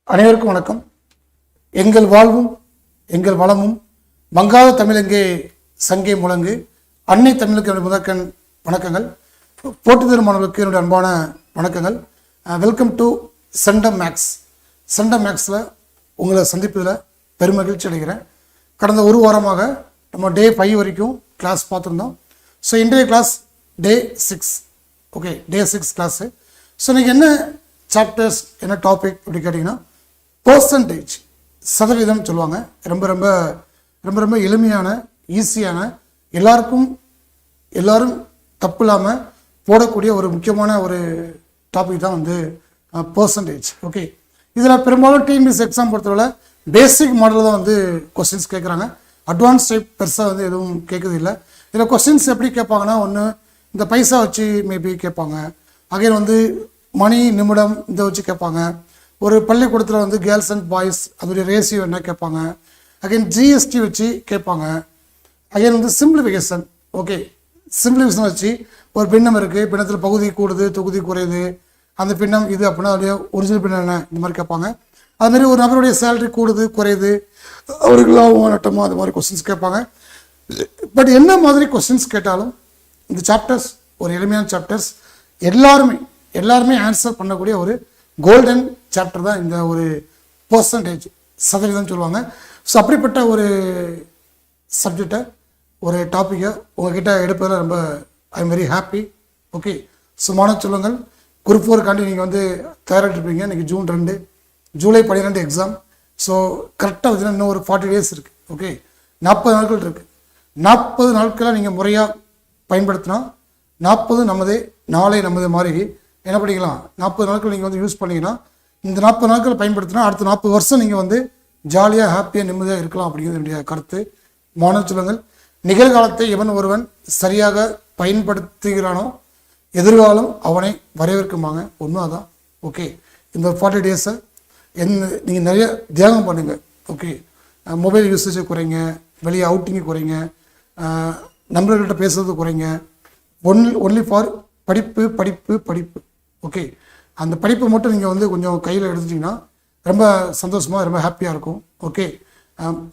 அனைவருக்கும் வணக்கம். எங்கள் வாழ்வும் எங்கள் வளமும் மங்காத தமிழெங்கே சங்கே முழங்கு. அன்னை தமிழுக்கு என்னுடைய முதற்கண் வணக்கங்கள். போட்டி தரும் மாணவர்களுக்கு என்னுடைய அன்பான வணக்கங்கள். Welcome to Centum Maths. செண்டம் மேக்ஸில் உங்களை சந்திப்பதில் பெருமகிழ்ச்சி அடைகிறேன். கடந்த ஒரு வாரமாக நம்ம டே 5 வரைக்கும் கிளாஸ் பார்த்துருந்தோம். ஸோ இன்றைய கிளாஸ் டே 6. ஓகே, டே 6 கிளாஸு. ஸோ இன்றைக்கி என்ன சாப்டர்ஸ், என்ன டாபிக் அப்படி கேட்டிங்கன்னா, பர்சன்டேஜ், சதவீதம் சொல்லுவாங்க. ரொம்ப ரொம்ப ரொம்ப ரொம்ப எளிமையான, ஈஸியான, எல்லாரும் தப்பு இல்லாமல் போடக்கூடிய ஒரு முக்கியமான ஒரு டாபிக் தான் வந்து பர்சன்டேஜ். ஓகே, இதில் பெரும்பாலும் டிஎன்பிஎஸ்சி எக்ஸாம் பொறுத்தவரை பேசிக் மாடலில் தான் வந்து கொஸ்டின்ஸ் கேட்குறாங்க. அட்வான்ஸ் டைப் பெருசாக வந்து எதுவும் கேட்குறது இல்லை. இதில் கொஸ்டின்ஸ் எப்படி கேட்பாங்கன்னா, ஒன்று இந்த பைசா வச்சு மேபி கேட்பாங்க. அகைன் வந்து மணி, நிமிடம் இதை வச்சு கேட்பாங்க. ஒரு பள்ளிக்கூடத்தில் வந்து கேர்ள்ஸ் அண்ட் பாய்ஸ் அதோடைய ரேஷியோ என்ன கேட்பாங்க. அகைன் ஜிஎஸ்டி வச்சு கேட்பாங்க. அகைன் வந்து சிம்பிளிஃபிகேஷன். ஓகே, சிம்பிளிஃபிகேஷன் வச்சு ஒரு பின்னம் இருக்குது, பின்னத்தில் பகுதி கூடுது, தொகுதி குறையுது, அந்த பின்னம் இது அப்படின்னா அதோடைய ஒரிஜினல் பின்னம் என்ன, இந்த மாதிரி கேட்பாங்க. அதுமாரி ஒரு நபருடைய சேலரி கூடுது குறையுது, அவருக்கு லாபம் நட்டமோ, அது மாதிரி கொஸ்டின்ஸ் கேட்பாங்க. பட் என்ன மாதிரி கொஸ்டின்ஸ் கேட்டாலும் இந்த சாப்டர்ஸ் ஒரு எளிமையான சாப்டர்ஸ், எல்லாருமே ஆன்சர் பண்ணக்கூடிய ஒரு கோல்டன் சாப்டர் தான் இந்த ஒரு பர்சன்டேஜ், சதவீதம் சொல்லுவாங்க. ஸோ அப்படிப்பட்ட ஒரு சப்ஜெக்டை, ஒரு டாப்பிக்கை உங்ககிட்ட எடுப்பதில் ரொம்ப I am very happy. Okay, சுமான சொல்லுங்கள். குரூப் 4 நீங்கள் வந்து தயாராகிட்ருப்பீங்க. இன்றைக்கி June 2, July 12 எக்ஸாம். ஸோ கரெக்டாக வச்சுன்னா இன்னும் ஒரு 40 days இருக்குது. ஓகே, 40 நாட்கள் இருக்குது. 40 நாட்களை நீங்கள் முறையாக பயன்படுத்தினா 40 நமதே, நாளை நமது மாதிரி என்ன பண்ணிக்கலாம். 40 நாட்கள் நீங்கள் வந்து யூஸ் பண்ணிங்கன்னா, இந்த 40 நாட்கள் பயன்படுத்தினா அடுத்த 40 வருஷம் நீங்கள் வந்து ஜாலியாக, ஹாப்பியாக, நிம்மதியாக இருக்கலாம் அப்படிங்கிறது என்னுடைய கருத்து. மாணவ சொல்லுங்கள். நிகழ்காலத்தை எவன் ஒருவன் சரியாக பயன்படுத்துகிறானோ எதிர்காலம் அவனை வரவேற்குமாங்க. ஒன்றும் அதான். ஓகே, இந்த 40 days நீங்கள் நிறைய தியாகம் பண்ணுங்கள். ஓகே, மொபைல் யூசேஜை குறைங்க, வெளியே அவுட்டிங்கை குறைங்க, நண்பர்கள்ட்ட பேசுறது குறைங்க. ஒன்லி ஃபார் படிப்பு படிப்பு படிப்பு. ஓகே, அந்த படிப்பை மட்டும் நீங்கள் வந்து கொஞ்சம் கையில் எடுத்துட்டிங்கன்னா ரொம்ப சந்தோஷமாக, ரொம்ப ஹாப்பியாக இருக்கும். ஓகே,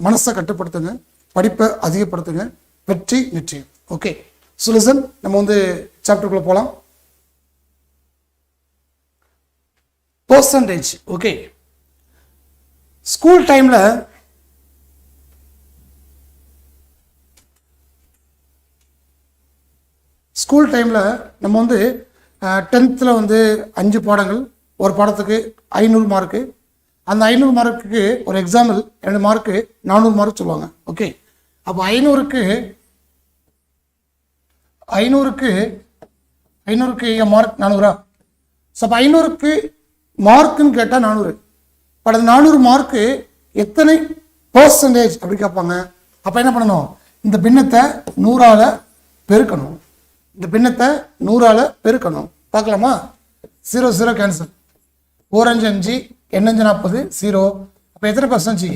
மனசை கட்டுப்படுத்துங்க, படிப்பை அதிகப்படுத்துங்க, வெற்றி நிச்சயம். ஓகே, ஸோ லிசன், நம்ம வந்து சாப்டருக்குள்ளே போகலாம். பர்சன்டேஜ். ஓகே, ஸ்கூல் டைமில் நம்ம வந்து 10th வந்து 5 பாடங்கள், ஒரு பாடத்துக்கு 500 மார்க்கு. அந்த 500 மார்க்குக்கு ஒரு எக்ஸாம்பிள் 2 மார்க்கு 400 மார்க் சொல்லுவாங்க. ஓகே, அப்போ 500க்கு மார்க் 400. ஸோ அப்போ 500க்கு மார்க்குன்னு கேட்டால் 400. பட் அது 400 மார்க்கு எத்தனை பர்சன்டேஜ் அப்படி கேட்பாங்க. அப்போ என்ன பண்ணணும், இந்த பின்னத்தை 100ஆல் பெருக்கணும். இந்த பின்னத்தை 100ஆல் பெருக்கணும். பார்க்கலாமா? 0 0 கேன்சல். 4 5 5, N 5 40, 0. அப்போ எத்தனை பர்சன்டேஜ்?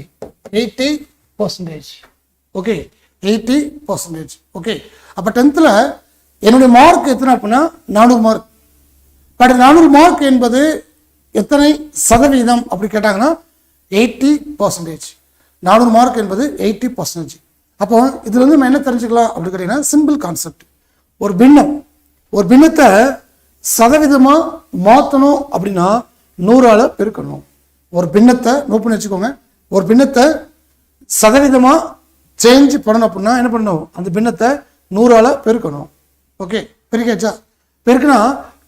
80%. ஓகே, 80%. ஓகே, அப்போ 10th என்னுடைய மார்க் எத்தனை அப்படின்னா 400 மார்க். பட் 400 மார்க் என்பது எத்தனை சதவீதம் அப்படி கேட்டாங்கன்னா 80%. 400 மார்க் என்பது 80%. அப்போ இதுல இருந்து நம்ம என்ன தெரிஞ்சுக்கலாம் அப்படி கேட்டீங்கன்னா, சிம்பிள் கான்செப்ட். ஒரு பின்னத்தை சதவீதமாக மாற்றணும் அப்படின்னா 100ஆல் பெருக்கணும். ஒரு பின்னத்தை நோட் பண்ணி வச்சுக்கோங்க. ஒரு பின்னத்தை சதவீதமாக சேஞ்ச் பண்ணணும் அப்படின்னா என்ன பண்ணணும், அந்த பின்னத்தை 100ஆல் பெருக்கணும். ஓகே, பெருக்காச்சா? பெருக்குனா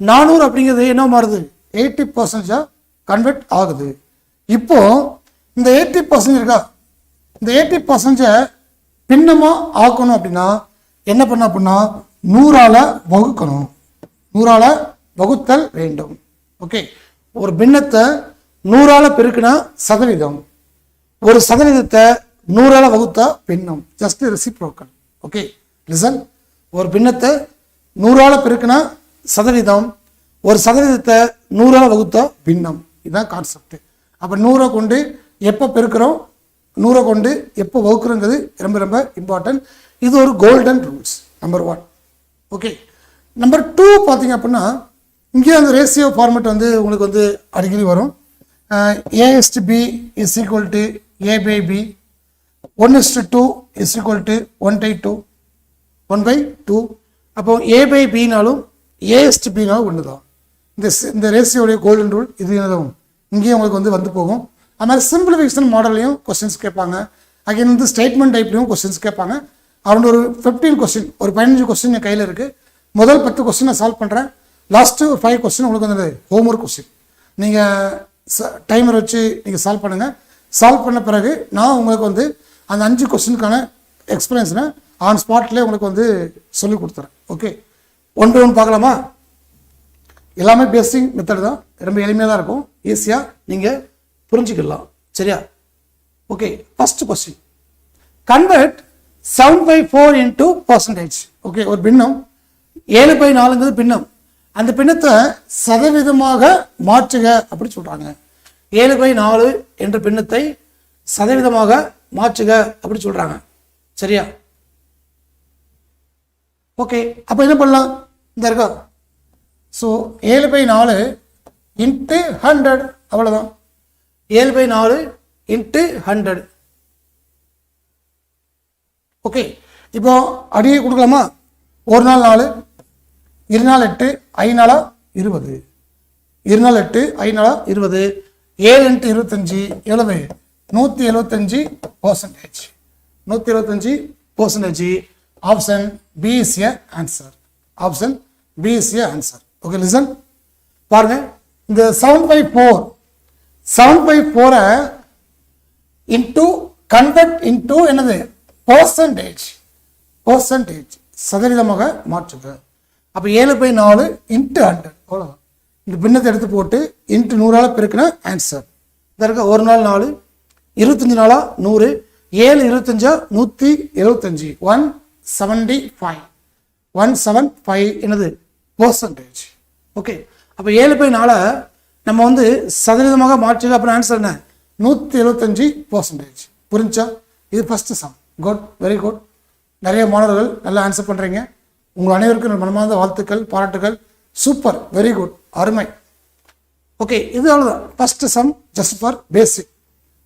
400 அப்படிங்கிறது என்ன மாறுது, 80% கன்வெர்ட் ஆகுது. இப்போ இந்த 80% இருக்கா, இந்த 80% பின்னமாக ஆக்கணும் அப்படின்னா என்ன பண்ண அப்படின்னா 100ஆல் வகுக்கணும். 100ஆல் வகுத்தல் வேண்டும். ஓகே, ஒரு பின்னத்தை 100ஆல் பெருக்கினா சதவீதம், ஒரு சதவீதத்தை 100ஆல் வகுத்தா பின்னம். Just reciprocal. Okay, listen. ஒரு பின்னத்தை 100ஆல் பெருக்கினா சதவீதம், ஒரு சதவீதத்தை 100ஆல் வகுத்தா பின்னம். இதுதான் கான்செப்ட். அப்போ 100 கொண்டு எப்போ பெருக்கிறோம், 100 கொண்டு எப்போ வகுக்கிறோங்கிறது ரொம்ப ரொம்ப இம்பார்ட்டன்ட். இது ஒரு golden rules. Number 1. Okay, number 2 பார்த்தீங்க அப்படின்னா, இங்கே அந்த ரேஷியோ ஃபார்மேட் வந்து உங்களுக்கு வந்து அடிக்கடி வரும். A/B is equal to A/B, 1:2 is equal to 1/2. அப்போ A/Bனாலும் A/Bனாலும் ஒன்று தான். இந்த ரேஷியோடைய கோல்டன் ரூல் இது என்னதும் இங்கேயும் உங்களுக்கு வந்து போகும். அது மாதிரி சிம்பிளிஃபிகேஷன் மாடல்லையும் கொஸ்டின்ஸ் கேட்பாங்க. அகைன் வந்து ஸ்டேட்மெண்ட் டைப்லையும் கொஸ்டின்ஸ் கேட்பாங்க. அரௌண்ட் ஒரு 15 கொஸ்டின், ஒரு 15 கொஸ்டின் என் கையில் இருக்குது. முதல் 10 கொஸ்டின் நான் சால்வ் பண்ணுறேன். லாஸ்ட்டு ஒரு 5 கொஸ்டின் உங்களுக்கு வந்து ஹோம்ஒர்க் கொஸ்டின். நீங்கள் டைமர் வச்சு நீங்கள் சால்வ் பண்ணுங்கள். சால்வ் பண்ண பிறகு நான் உங்களுக்கு வந்து அந்த 5 கொஸ்டினுக்கான எக்ஸ்பீரியன்ஸை ஆன் ஸ்பாட்லேயே உங்களுக்கு வந்து சொல்லி கொடுத்துறேன். ஓகே, 1 by 1 பார்க்கலாமா? எல்லாமே பேசிக் மெத்தட் தான், ரொம்ப எளிமையாக தான் இருக்கும். ஈஸியாக நீங்கள் புரிஞ்சுக்கலாம். சரியா? Okay, first question, convert 7/4 into percentage. Okay, ஒரு பின்னம் 7/4ங்கிறது பின்னம். அந்த பின்னத்தை சதவீதமாக மாற்றுக அப்படி சொல்கிறாங்க. 7/4 என்ற பின்னத்தை சதவீதமாக மாற்றுக அப்படி சொல்கிறாங்க. சரியா? ஓகே, அப்போ என்ன பண்ணலாம்? இந்த இருக்கா, ஸோ 7/4 into 100, அவ்வளோதான். 7/4 into 100. ஓகே, இப்போ அடியே கொடுக்கலாமா? 1 நாள் 4, 2 நாள் 8, 5 நாளா 20, 2 நாள் 8, 5 நாளா 20, 7 into 25 எவ்வளவு? 175%. 175%. Option B is a answer. Option B is a answer. Okay, listen பாருங்க. இந்த 7/4 இன்டூ கன்வெர்ட் இன்டூ என்னது? பர்சன்டேஜ். சதவீதமாக மாற்றுக. அப்போ 7/4 into 100 அவ்வளோதான். இந்த பின்னத்தை எடுத்து போட்டு இன்ட்டு 100ஆல் பெருக்கின ஆன்சர். இதற்கு 1 நாள் 4, 25 நாளா 100, 7 25 175, 175 என்னது? பர்சன்டேஜ். ஓகே, அப்போ 7/4 நம்ம வந்து சதவீதமாக மாற்றுக. அப்புறம் ஆன்சர் என்ன? 175%. புரிஞ்சா? இது first sum. Good, very good. நிறைய மாணவர்கள் நல்லா ஆன்சர் பண்ணுறீங்க. உங்கள் அனைவருக்கும் மனமார்ந்த வாழ்த்துக்கள், பாராட்டுகள். சூப்பர், வெரி குட், அருமை. ஓகே, இது அவ்வளோதான். ஃபர்ஸ்ட் சம் ஜஸ்ட் ஃபார் பேசிக்.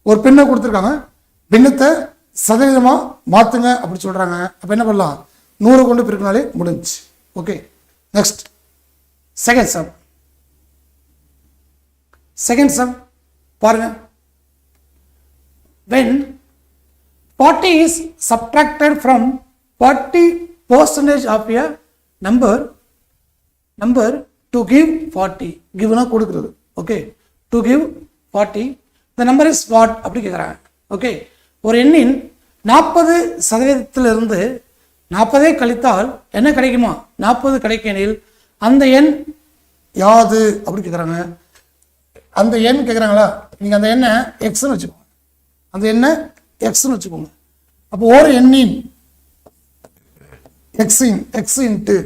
ஒரு பின்னை கொடுத்துருக்காங்க, பின்னத்தை சதவீதமாக மாற்றுங்க அப்படி சொல்கிறாங்க. அப்போ என்ன பண்ணலாம்? 100 கொண்டு பிரிக்கினாலே முடிஞ்சு. ஓகே, நெக்ஸ்ட் செகண்ட் சம் பாருங்க. when 40 is subtracted from 40% of a number to give 40, giveனா கொடுக்கிறது. Okay, to give 40, the number is what அப்படி கேட்குறாங்க. ஓகே, ஒரு எண்ணின் 40% 40 கழித்தால் என்ன கிடைக்குமா? 40 கிடைக்கெனில் அந்த எண் யாது அப்படி கேட்குறாங்க. அந்த எண் கேட்குறாங்களா? நீங்கள் அந்த எண்ணை எக்ஸ்ன்னு வச்சுக்கோங்க. அந்த எண்ணை எக்ஸ்ன்னு வச்சுக்கோங்க. அப்போ ஒரு எண்ணின் எக்ஸ் இன்ட்டு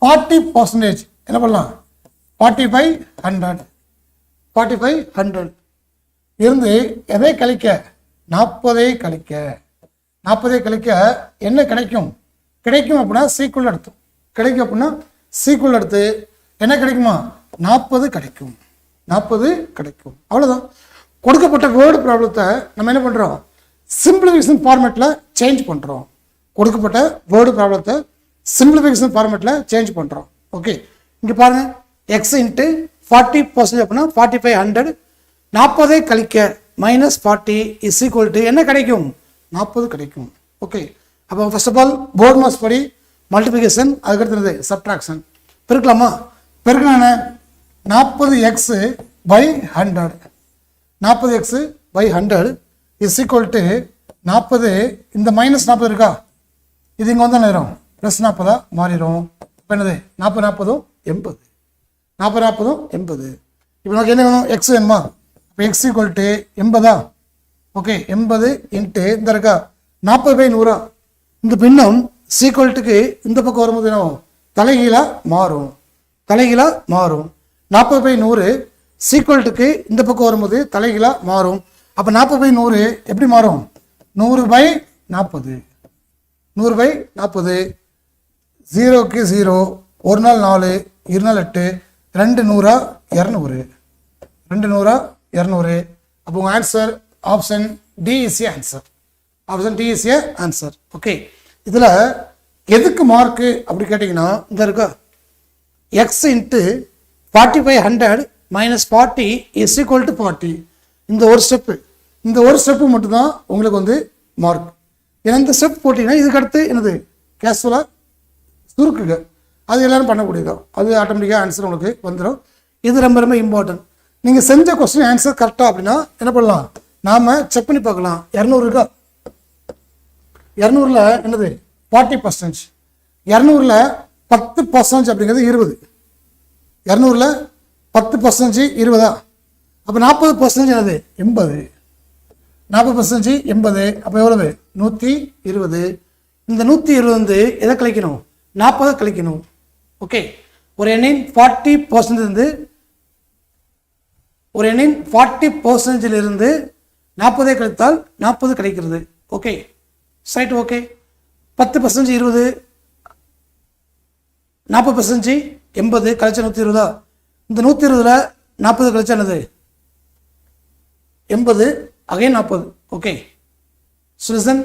40% என்ன பண்ணலாம்? 4500 இருந்து எதை கழிக்க? 40 கழிக்க என்ன கிடைக்கும்? அப்படின்னா சீக்குவல் எடுத்தோம். கிடைக்கும் அப்படின்னா சீக்குவல் எடுத்து என்ன கிடைக்குமா? 40 கிடைக்கும். அவ்வளோதான். கொடுக்கப்பட்ட வேர்டு ப்ராப்ளத்தை நம்ம என்ன பண்ணுறோம்? சிம்பிளிஃபிகேஷன் ஃபார்மேட்டில் சேஞ்ச் பண்ணுறோம். கொடுக்கப்பட்ட வேர்டு ப்ராப்ளத்தை சிம்பிளிஃபிகேஷன் ஃபார்மேட்டில் சேஞ்ச் பண்ணுறோம். ஓகே, இங்கே பாருங்கள். எக்ஸ் இன்ட்டு 40% அப்படின்னா 4500, 40 கழிக்க -40 இஸ் ஈக்குவல் டு என்ன கிடைக்கும்? 40 கிடைக்கும். ஓகே, அப்போ first of all BODMAS படி மல்டிபிகேஷன், அதுக்கடுத்து சப்ட்ராக்ஷன். பெருக்கலாமா? பெருக்கினா 40x by 100, 40x by 100 is equal to 40. இந்த -40 இருக்கா? இது இங்கே வந்து நேரம் +40 மாறிடும். இப்போ என்னது? 40 80. 40 80. இப்போ நமக்கு என்ன வேணும்? எக்ஸ் வேணுமா? இப்போ X equal to 80. Okay, 80 into இந்த இருக்கா 40/100. இந்த பின்னம் சீக்குவல்ட்டுக்கு இந்த பக்கம் வரும்போது என்ன தலைகீழாக மாறும். 40/100 சீக்குவல்ட்டுக்கு இந்த பக்கம் வரும்போது தலைகீழாக மாறும். அப்போ 40/100 எப்படி மாறும்? 100/40. 100/40. 0க்கு 0, 1 நாள் 4, 2 நாள் 8, 2 100, 200. 2 100 200. அப்போ உங்கள் answer option D is a answer. Option D is a answer. Okay, இதில் எதுக்கு மார்க்கு அப்படி கேட்டிங்கன்னா இந்த இருக்கா X into 4500 minus 40 is equal to 40. இந்த ஒரு ஸ்டெப்பு மட்டும்தான் உங்களுக்கு வந்து மார்க். ஏன்னா இந்த ஸ்டெப் போட்டிங்கன்னா இதுக்கடுத்து என்னது கேஷுவலாக சுருக்குங்க, அது எல்லோரும் பண்ணக்கூடியதான், அது ஆட்டோமேட்டிக்காக ஆன்சர் உங்களுக்கு வந்துடும். இது ரொம்ப ரொம்ப இம்பார்ட்டன்ட். நீங்கள் செஞ்ச கொஸ்டின் ஆன்சர் கரெக்டாக அப்படின்னா என்ன பண்ணலாம், நாம் செக் பண்ணி பார்க்கலாம். 200 இருக்கா, 200ல் என்னது 40%, 200ல் 10% அப்படிங்கிறது 20, 200ல் 10% 20. அப்போ 40% என்னது 80, 40% 80. அப்போ எவ்வளவு 120. இந்த 120 வந்து எதை கழிக்கணும், 40 கழிக்கணும். ஓகே, ஒரு எண்ணின் 40% இருந்து ஒரு எண்ணின் 40% இருந்து 40 கழித்தால் 40 கிடைக்கிறது. Okay right. ஓகே, 10% 20, 40% 80 கழிச்சா 120. இந்த 120ல் 40 கழிச்சா என்னது 80, அகைன் 40. Okay, so listen.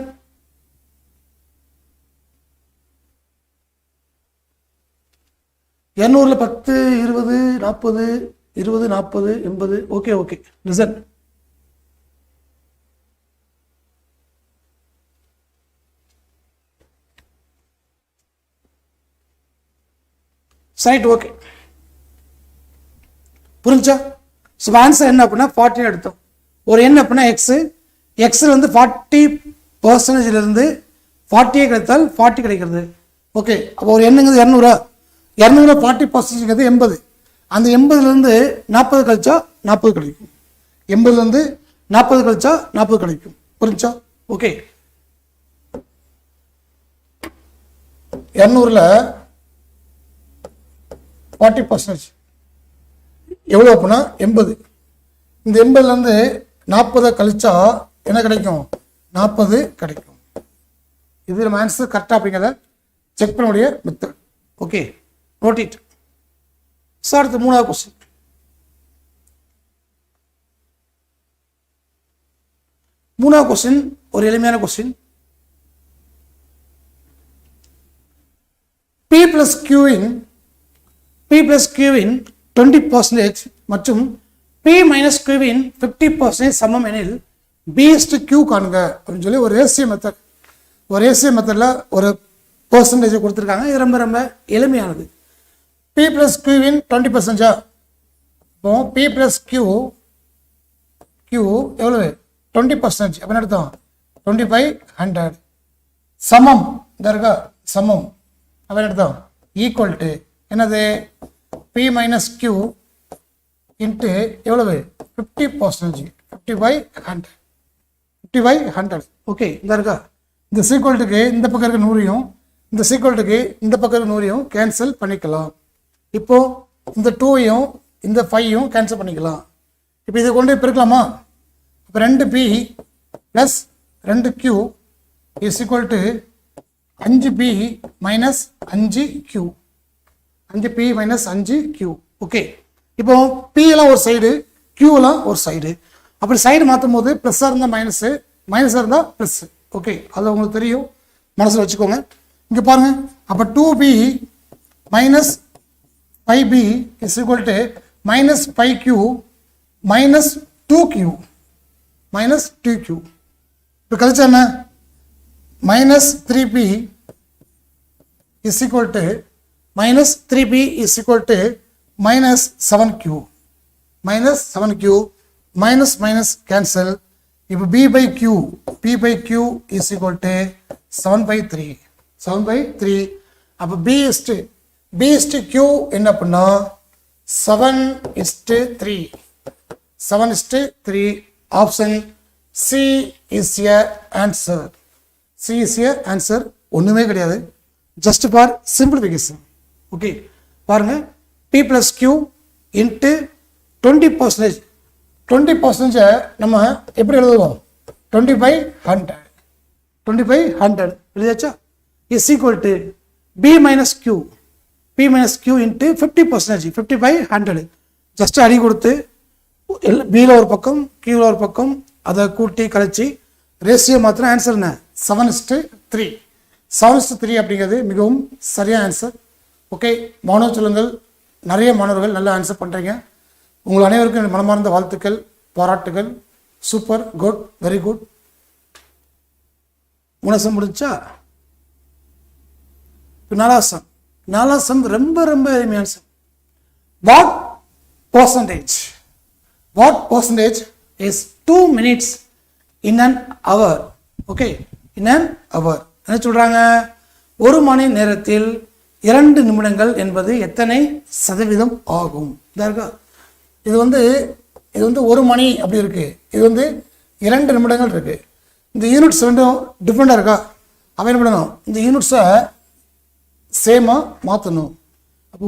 200ல் 10 20 40 20 40 80. Okay okay, listen. Right. Okay, புரிஞ்சா? ஸோ ஆன்சர் என்ன அப்படின்னா 40 எடுத்தோம். ஒரு எண் அப்படின்னா எக்ஸில் வந்து 40% இருந்து 40 கிடைத்தால் 40 கிடைக்கிறது. ஓகே, அப்போ ஒரு எண்ணுங்கிறது 200, 200ல் 40%ங்கிறது 80. அந்த 80லேருந்து 40 கழிச்சா 40 கிடைக்கும். 80லேருந்து 40 கழிச்சா 40 கிடைக்கும். புரிஞ்சா? ஓகே, 200ல் 40% எவ்வளோ அப்படின்னா 80. இந்த 80லேருந்து 40 கழிச்சா என்ன கிடைக்கும், 40 கிடைக்கும். இது நம்ம ஆன்சர் கரெக்டாக அப்படிங்கிறத செக் பண்ணக்கூடிய method. Okay, note it. So அடுத்து 3வது கொஸ்டின். 3வது கொஸ்டின் ஒரு எளிமையான கொஸ்டின். P plus Q இன் 20% மற்றும் P minus Q இன் 50% சமம் எனில் B/Q காணுங்க அப்படின்னு சொல்லி ஒரு ரேஷியோ மெத்தடில் ஒரு பெர்சன்டேஜ் கொடுத்துருக்காங்க. இது ரொம்ப ரொம்ப எளிமையானது. P plus Q இன் 20%. இப்போ P plus Q எவ்வளவு 20%. அப்படின்னு அர்த்தம் 2500 சமம். இந்த இருக்கா சமம் அப்படின்னு அர்த்தம் ஈக்குவல் டு என்னது P minus Q இன்ட்டு எவ்வளவு 50%, 50/100. ஓகே, இந்த இருக்கா இந்த சீக்வல்ட்டுக்கு இந்த பக்கம் இருக்க 100யும் இந்த சீக்வல்ட்டுக்கு இந்த பக்கம் இருக்க 100யும் கேன்சல் பண்ணிக்கலாம். இப்போ இந்த 2யும் இந்த 5யும் கேன்சல் பண்ணிக்கலாம். இப்போ இதை கொண்டு பெருக்கலாமா? இப்போ 2P + 2Q is equal to 5P minus 5Q. 5P minus 5Q. Okay, இப்போ P எல்லாம் ஒரு சைடு, Q எல்லாம் ஒரு சைடு. அப்படி சைடு மாற்றும் போது ப்ளஸ்ஸாக இருந்தால் மைனஸு, மைனஸாக இருந்தால் ப்ளஸ்ஸு. ஓகே, அது உங்களுக்கு தெரியும், மனசில் வச்சுக்கோங்க. இங்கே பாருங்கள், அப்போ 2B minus 5B is equal to minus 5Q minus 2Q minus 2Q. இப்போ கழிச்சா என்ன minus 3P is equal to minus 3P is equal to minus 7Q. Minus 7Q. Minus minus cancel. If P by Q is equal to 7/3. 7/3. அப்போ B is to Q என்ன பண்ணா 7:3. 7:3. Option C is a answer. C is a answer. ஒன்றுமே கிடையாது, just for simplification. Okay, பாருங்க P plus Q into 20%. 20% நம்ம எப்படி எழுதுவோம் 20/100 எழுதியாச்சா is equal to P minus Q into 50%. 50/100 just அடி கொடுத்து பியில் ஒரு பக்கம் கீழே ஒரு பக்கம் அதை கூட்டி கழிச்சு ரேஷியோ மாத்திரம் ஆன்சர் என்ன 7:3. 7:3 அப்படிங்கிறது மிகவும் சரியான ஆன்சர். ஓகே, மாணவ சொல்லுங்கள். நிறைய மாணவர்கள் நல்லா ஆன்சர் பண்ணுறீங்க. உங்கள் அனைவருக்கும் என் மனமார்ந்த வாழ்த்துக்கள், பாராட்டுகள். Super, good, very good. முனசம் முடிஞ்சா நாலாசம். நாலாசம் ரொம்ப ரொம்ப எளிமையான sum. What percentage is 2 minutes in an hour? Okay, in an hour என்ன சொல்றாங்க? ஒரு மணி நேரத்தில் 2 நிமிடங்கள் என்பது எத்தனை சதவீதம் ஆகும்? இது வந்து ஒரு மணி அப்படி இருக்கு, இது வந்து 2 நிமிடங்கள் இருக்கு. இந்த யூனிட்ஸ் ரெண்டும் டிஃப்ரெண்டாக இருக்கா? அவன் என்ன பண்ணணும்? இந்த யூனிட்ஸை சேமாக மாற்றணும். அப்போ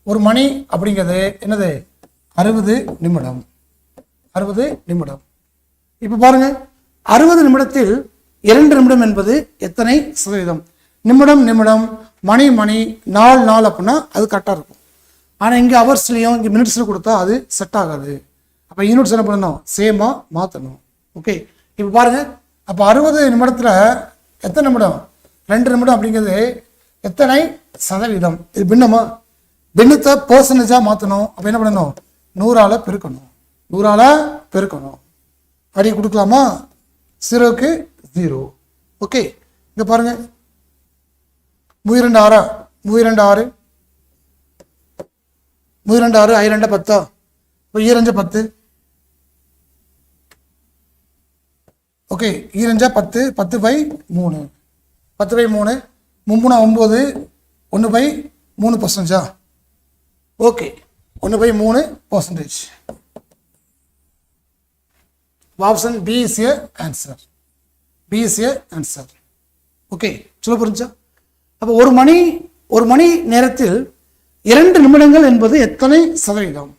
ஒரு மணி அப்படிங்கிறது என்னது? 60 நிமிடம். 60 நிமிடம். இப்போ பாருங்க, 60 நிமிடத்தில் 2 நிமிடம் என்பது எத்தனை சதவீதம்? நிமிடம் நிமிடம், மணி மணி, நாள் அப்படின்னா அது கரெக்டாக இருக்கும். ஆனால் இங்கே ஹவர்ஸ்லையும் இங்கே மினிட்ஸில் கொடுத்தா அது செட் ஆகாது. அப்போ யூனிட்ஸ் என்ன பண்ணணும்? சேமாக மாற்றணும். ஓகே, இப்போ பாருங்க, அப்போ 60 நிமிடத்தில் எத்தனை நிமிடம்? 2 நிமிடம் அப்படிங்கிறது எத்தனை சதவீதம்? இது பின்னமா? பின்னத்தை பர்சன்டேஜாக மாற்றணும். அப்போ என்ன பண்ணணும்? 100ஆல் பெருக்கணும். 100ஆல் பெருக்கணும். அடி கொடுக்கலாமா? 0க்கு 0. ஓகே, இங்கே பாருங்க, 32 6, 32 6, I 2 10, இப்போ 2 10. Okay, 2 10, 10/3, 10/3, 3 9, 1/3%. Okay, 1/3%. Option B is a answer. B is a answer. Okay, சொல்ல புரிஞ்சா? அப்போ ஒரு மணி நேரத்தில் 2 நிமிடங்கள் என்பது எத்தனை சதவீதம்?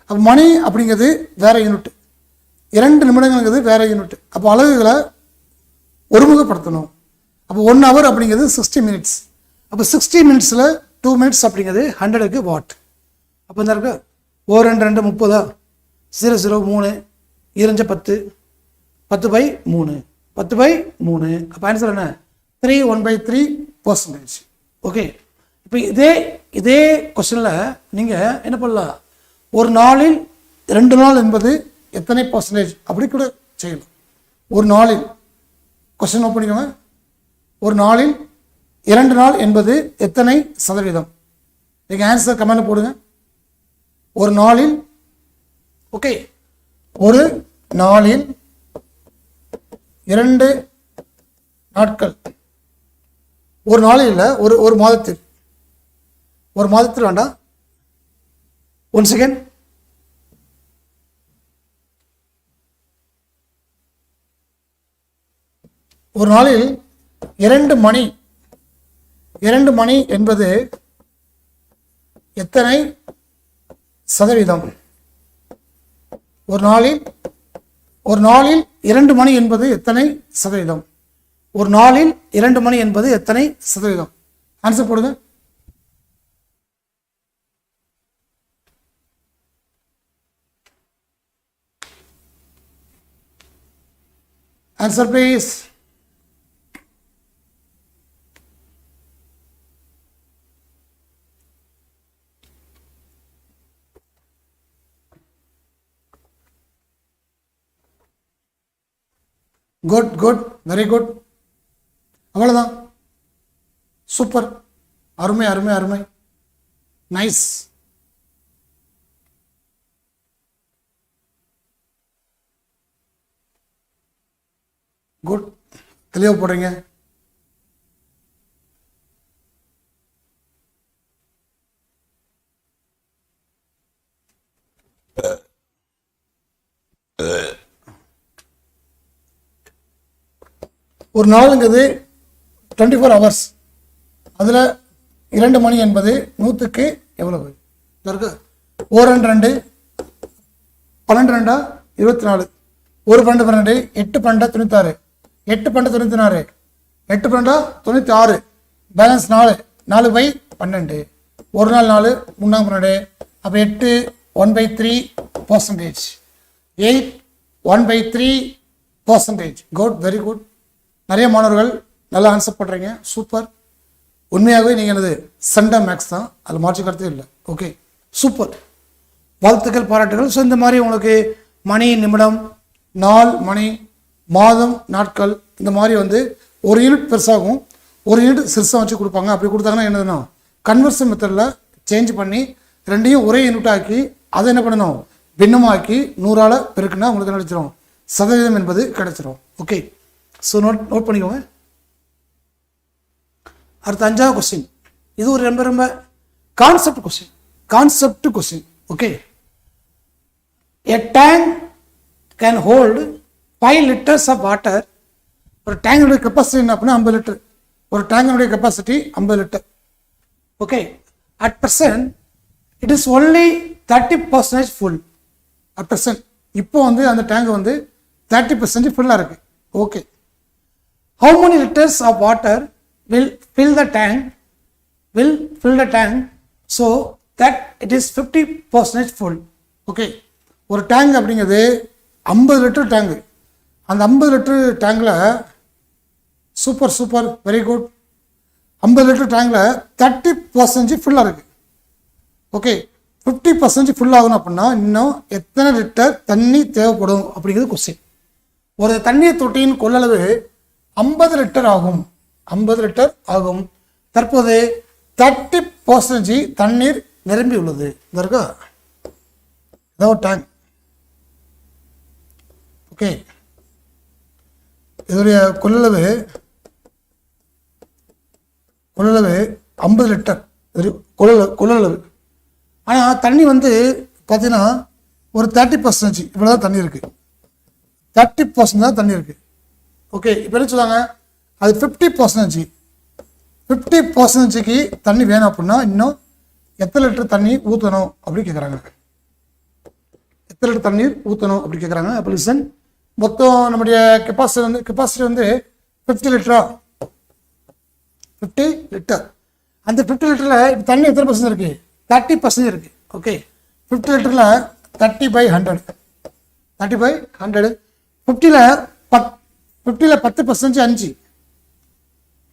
அப்போ மணி அப்படிங்கிறது வேற யூனிட், 2 நிமிடங்கள்ங்கிறது வேற யூனிட். அப்போ அலகுகளை ஒருமுகப்படுத்தணும். அப்போ 1 hour அப்படிங்கிறது 60 மினிட்ஸ். அப்போ 60 மினிட்ஸில் 2 மினிட்ஸ் அப்படிங்கிறது 100க்கு வாட். அப்போ இந்த இருக்கு 2 2 30, 0 0 3, 2 10, 10/3, 10/3. அப்போ ஆன்சர் என்ன? 3 1/3%. ஓகே, இப்போ இதே கொஸ்டினில் நீங்கள் என்ன பண்ணலாம்? ஒரு நாளில் 2 நாள் என்பது எத்தனை பர்சன்டேஜ் அப்படி கூட செய்யலாம். ஒரு நாளில் கொஸ்டின் நோட் பண்ணிக்கோங்க. ஒரு நாளில் 2 நாள் என்பது எத்தனை சதவீதம்? நீங்கள் ஆன்சர் கமெண்ட்ல போடுங்க. ஒரு நாளில், ஓகே, ஒரு நாளில் 2 நாட்கள். ஒரு நாளில் இல்லை, ஒரு மாதத்தில். ஒரு மாதத்தில் வேண்டாம், 1 செகண்ட். ஒரு நாளில் 2 மணி என்பது எத்தனை சதவீதம்? ஒரு நாளில் 2 மணி என்பது எத்தனை சதவீதம்? ஒரு நாளில் 2 மணி என்பது எத்தனை சதவீதம்? ஆன்சர் போடுங்க. Answer please. Good good, very good. அவ்வளோதான். சூப்பர், அருமை அருமை அருமை, நைஸ். குட், தெளிவாக போடுறீங்க. ஒரு நாளுங்கிறது 24 hours. அதில் 2 மணி என்பது 100க்கு எவ்வளவு இருக்கு? 1 2 12 2 24, 1 12 12, 8 12 96, 8 12 96, 8 12 96, பேலன்ஸ் 4, 4/12. ஒரு நாள் 4, 3 12. அப்போ 8 1/3 percentage. 8 1/3%. Good, very good. நிறைய மாணவர்கள் நல்லா ஆன்சர் பண்ணுறீங்க, சூப்பர். உண்மையாகவே நீங்கள் என்னது சண்டை மேக்ஸ் தான், அதில் மாற்றி கருத்தே இல்லை. ஓகே, சூப்பர், வாழ்த்துக்கள், பாராட்டுகள். ஸோ இந்த மாதிரி உங்களுக்கு மணி, நிமிடம், நாள், மணி, மாதம், நாட்கள், இந்த மாதிரி வந்து ஒரு யூனிட் பெருசாகும், ஒரு யூனிட் சிறுசாக வச்சு கொடுப்பாங்க. அப்படி கொடுத்தாங்கன்னா என்னதுன்னா கன்வர்ஷன் மெத்தடில் சேஞ்ச் பண்ணி ரெண்டையும் ஒரே யூனிட் ஆக்கி அதை என்ன பண்ணணும், பின்னமாக்கி 100ஆல் பெருக்குன்னா உங்களுக்கு என்ன கிடைச்சிரும், சதவீதம் என்பது கிடைச்சிரும். ஓகே, ஸோ நோட் பண்ணிக்கோங்க. அடுத்த 5வது கொஸ்டின். இது ஒரு ரொம்ப ரொம்ப concept question. Okay, a tank can hold 5 liters of water. ஒரு டேங்கனுடைய கெப்பாசிட்டி என்ன அப்படின்னா 50 லிட்டர். ஒரு டேங்கனுடைய capacity 50 litre. Okay, at present it is only 30% full. at present இப்போ வந்து அந்த டேங்க் வந்து 30% ஃபுல்லாக இருக்கு. Okay, how many liters of water will fill the tank so that it is 50% full. Okay, ஒரு டேங்க் அப்படிங்கிறது 50 லிட்டர் டேங்கு. அந்த 50 litre டேங்கில் சூப்பர், வெரி குட். 50 லிட்டர் டேங்கில் 30% ஃபுல்லாக இருக்குது. ஓகே, 50% ஃபுல் ஆகணும் அப்படின்னா இன்னும் எத்தனை லிட்டர் தண்ணி தேவைப்படும் அப்படிங்கிறது கொஸ்டின். ஒரு தண்ணீர் தொட்டியின் கொள்ளளவு 50 லிட்டர் ஆகும். தற்போது 30% தண்ணீர் நிரம்பி உள்ளது. இந்த இருக்கா ஏதாவது டேங்க். ஓகே, இதோடைய கொள்ளளவு 50 லிட்டர் கொள்ளளவு. ஆனால் தண்ணி வந்து பார்த்தீங்கன்னா ஒரு 30% இவ்வளோ தான் தண்ணி இருக்குது. 30% தான் தண்ணி இருக்குது. ஓகே, இப்போ என்ன சொல்லுவாங்க, அது 50%க்கு தண்ணி வேணும் அப்படின்னா இன்னும் எத்தனை லிட்டர் தண்ணி ஊற்றணும் அப்படின்னு கேட்குறாங்க. அப்படி கேட்குறாங்க. அப்போ லிசன், மொத்தம் நம்முடைய கெப்பாசிட்டி வந்து 50 லிட்டரா, 50 லிட்டர். அந்த 50 லிட்டரில் இப்போ தண்ணி எத்தனை பர்சன்ட் இருக்குது, 30% இருக்குது. ஓகே, 50 லிட்டரில் 30/100. 50ல் 10% 5.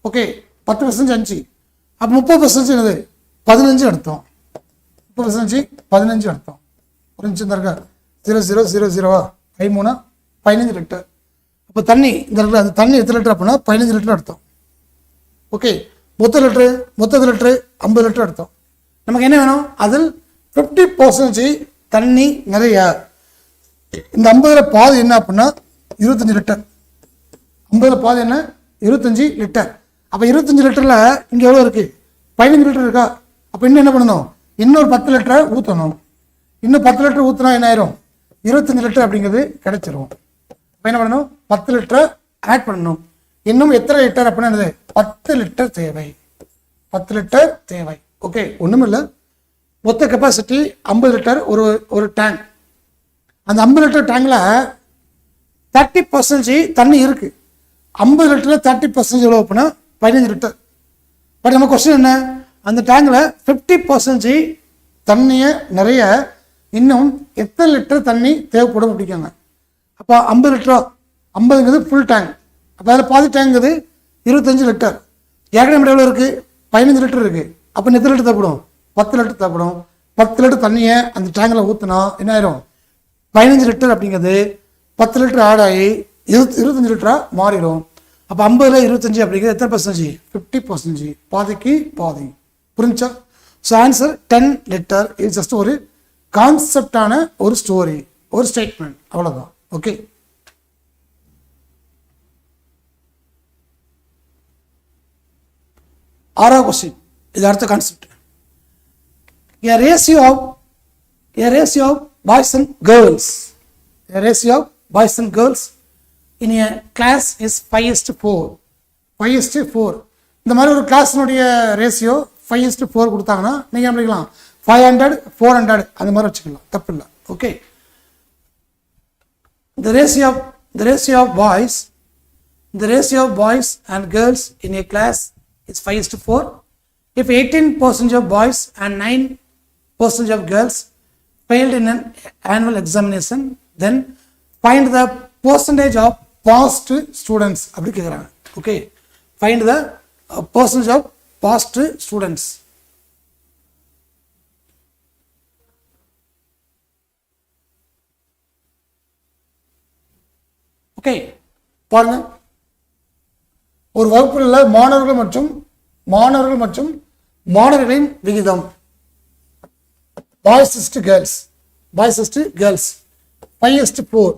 ஓகே, 10% 5. அப்போ 30% என்னது 15 எடுத்தோம். 30% 15 எடுத்தோம். ஒரு நிமிஷம் இருக்கா, 0000 3 15 லிட்டர். அப்போ தண்ணி இந்த இடத்துல அந்த தண்ணி எத்தனை லிட்டர் அப்படின்னா 15 லிட்டர் எடுத்தோம். ஓகே, மொத்த லிட்டரு 50 லிட்டர் எடுத்தோம். நமக்கு என்ன வேணும், அதில் 50% தண்ணி நிறைய. இந்த 50ல் பாதி என்ன அப்படின்னா 25 லிட்டர். 50ல் பாதி என்ன 25 லிட்டர். அப்போ 25 லிட்டரில் இங்கே எவ்வளோ இருக்குது, 15 லிட்டர் இருக்கா. அப்போ இன்னும் என்ன பண்ணணும், இன்னொரு 10 லிட்டரை ஊற்றணும். இன்னும் 10 லிட்டர் ஊற்றினா என்ன ஆயிரும், 25 லிட்டர் அப்படிங்கிறது கிடைச்சிரும். இப்போ என்ன பண்ணணும், 10 லிட்டரை ஆட் பண்ணணும். இன்னும் எத்தனை லிட்டர் அப்படின்னா என்னது 10 லிட்டர் தேவை. 10 லிட்டர் தேவை. ஓகே, ஒன்றும் இல்லை, மொத்த கெப்பாசிட்டி 50 லிட்டர் ஒரு டேங்க். அந்த 50 லிட்டர் டேங்கில் 30% தண்ணி இருக்குது. 50 லிட்டரில் 30% எவ்வளோ அப்படின்னா 15 லிட்டர். பட் நம்ம கொஸ்டின் என்ன, அந்த டேங்கில் 50% தண்ணியை நிறைய இன்னும் எத்தனை லிட்டர் தண்ணி தேவைப்படும் அப்படிக்காங்க. அப்போ 50 லிட்டரா, 50ங்கிறது ஃபுல் டேங்க். அப்போ அதில் பாதி டேங்குது 25 லிட்டர். ஏற்கனவே எவ்வளோ இருக்குது, 15 லிட்டர் இருக்குது. அப்போ எத்தனை லிட்டர் தேவைப்படும், 10 லிட்டர் தேவைப்படும். 10 லிட்டர் தண்ணியை அந்த டேங்கில் ஊற்றினா என்ன ஆயிரும், 15 லிட்டர் அப்படிங்கிறது 10 லிட்டர் ஆட் ஆகி 25 லிட்டராக மாறிடும். அப்போ 50ல் 25 அப்படிங்கிறது எத்தனை பர்சன்டேஜ், 50%. பாதிக்கு பாதி. புரிஞ்சா? So answer 10 litre. இது ஜஸ்ட் ஒரு கான்செப்டான ஒரு ஸ்டோரி, ஒரு ஸ்டேட்மெண்ட், அவ்வளோதான். ஓகே, ஆறாவது கொஸ்டின். இது அடுத்த concept. A ratio of boys and girls. A ratio of boys and girls in a class is 5:4. 5:4. இந்த மாதிரி ஒரு கிளாஸ்னுடைய ரேஷியோ 5:4 கொடுத்தாங்கன்னா நீங்கள் என்ன பண்ணிக்கலாம், 500 400 அந்த மாதிரி வச்சுக்கலாம், தப்பு இல்லை. Okay, the ratio of boys and girls in a class is 5:4. If 18% of boys and 9% of girls, failed in an annual examination, then find the percentage of passed students அப்படி கேக்குறாங்க. Okay, find the percentage of passed students. Okay, பாருங்க, ஒரு வகுப்பில் உள்ள மாணவர்கள் மற்றும் மாணவர்களின் விகிதம் பாய்ஸ் இஸ்டு கேர்ள்ஸ் 5:4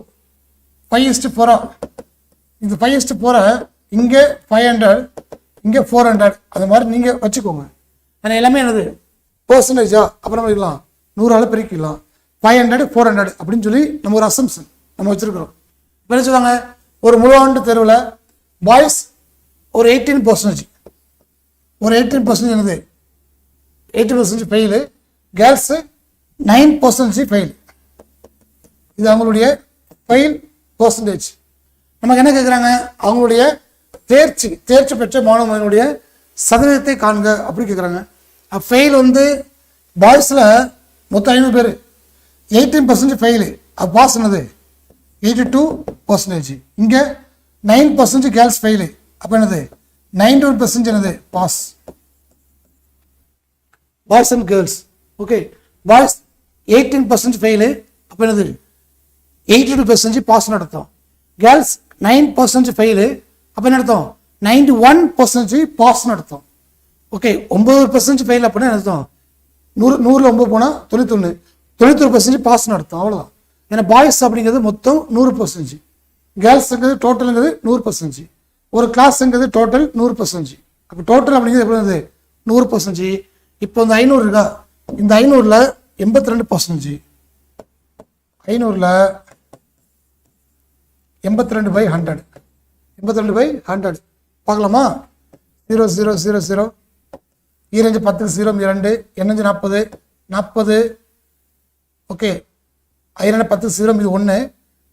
இந்த 5:4 இங்கே 500 இங்கே 400 அது மாதிரி நீங்கள் வச்சுக்கோங்க. ஆனால் எல்லாமே என்னது பர்சன்டேஜா, அப்புறம் பண்ணிக்கலாம் 100 பிரிக்கலாம் 500 400 அப்படின்னு சொல்லி நம்ம ஒரு அசம்ஷன் நம்ம வச்சுருக்கிறோம். இப்போ என்ன சொல்லுவாங்க, ஒரு முழு ஆண்டு தேர்வில் பாய்ஸ் ஒரு 18% என்னது 18% ஃபெயிலு, கேர்ள்ஸு 9% ஃபெயில். இது அவங்களுடைய ஃபெயில் பர்சன்டேஜ். நமக்கு என்ன கேட்குறாங்க, அவங்களுடைய தேர்ச்சி பெற்ற மாணவர்களுடைய சதவீதத்தை காண்க அப்படி கேட்குறாங்க. ஃபெயில் வந்து பாய்ஸில் மொத்தம் 500 பேர், 18% ஃபெயிலு, பாஸ் என்னது 82%. இங்கே 9% கேர்ள்ஸ் ஃபெயிலு, அப்போ என்னது 91% என்னது pass. Boys and girls. Okay, boys 18% fail, அப்போ என்னது 82% பாஸ் நடத்தும். கேர்ள்ஸ் 9% ஃபெயிலு, அப்போ என்ன அர்த்தம் 91% பாஸ் நடத்தும். ஓகே, 9% ஃபெயில் அப்படின்னா என்ன அர்த்தம், 100ல் 9 போனால் 91% பாஸ் நடத்தும். அவ்வளோதான். ஏன்னா பாய்ஸ் அப்படிங்கிறது மொத்தம் 100%, கேர்ள்ஸுங்கிறது டோட்டலுங்கிறது 100%, ஒரு கிளாஸுங்கிறது டோட்டல் 100%. அப்போ டோட்டல் அப்படிங்கிறது எப்படி இருந்தது 100%. இப்போ இந்த 500 இருக்கா, இந்த 500ல் 82%, 500ல் 82/100, 82/100 பார்க்கலாமா. 0 0 0 0 ஈரஞ்சு 10 0 2 எண்ணஞ்சு 40 40. ஓகே, 10 0 இது 1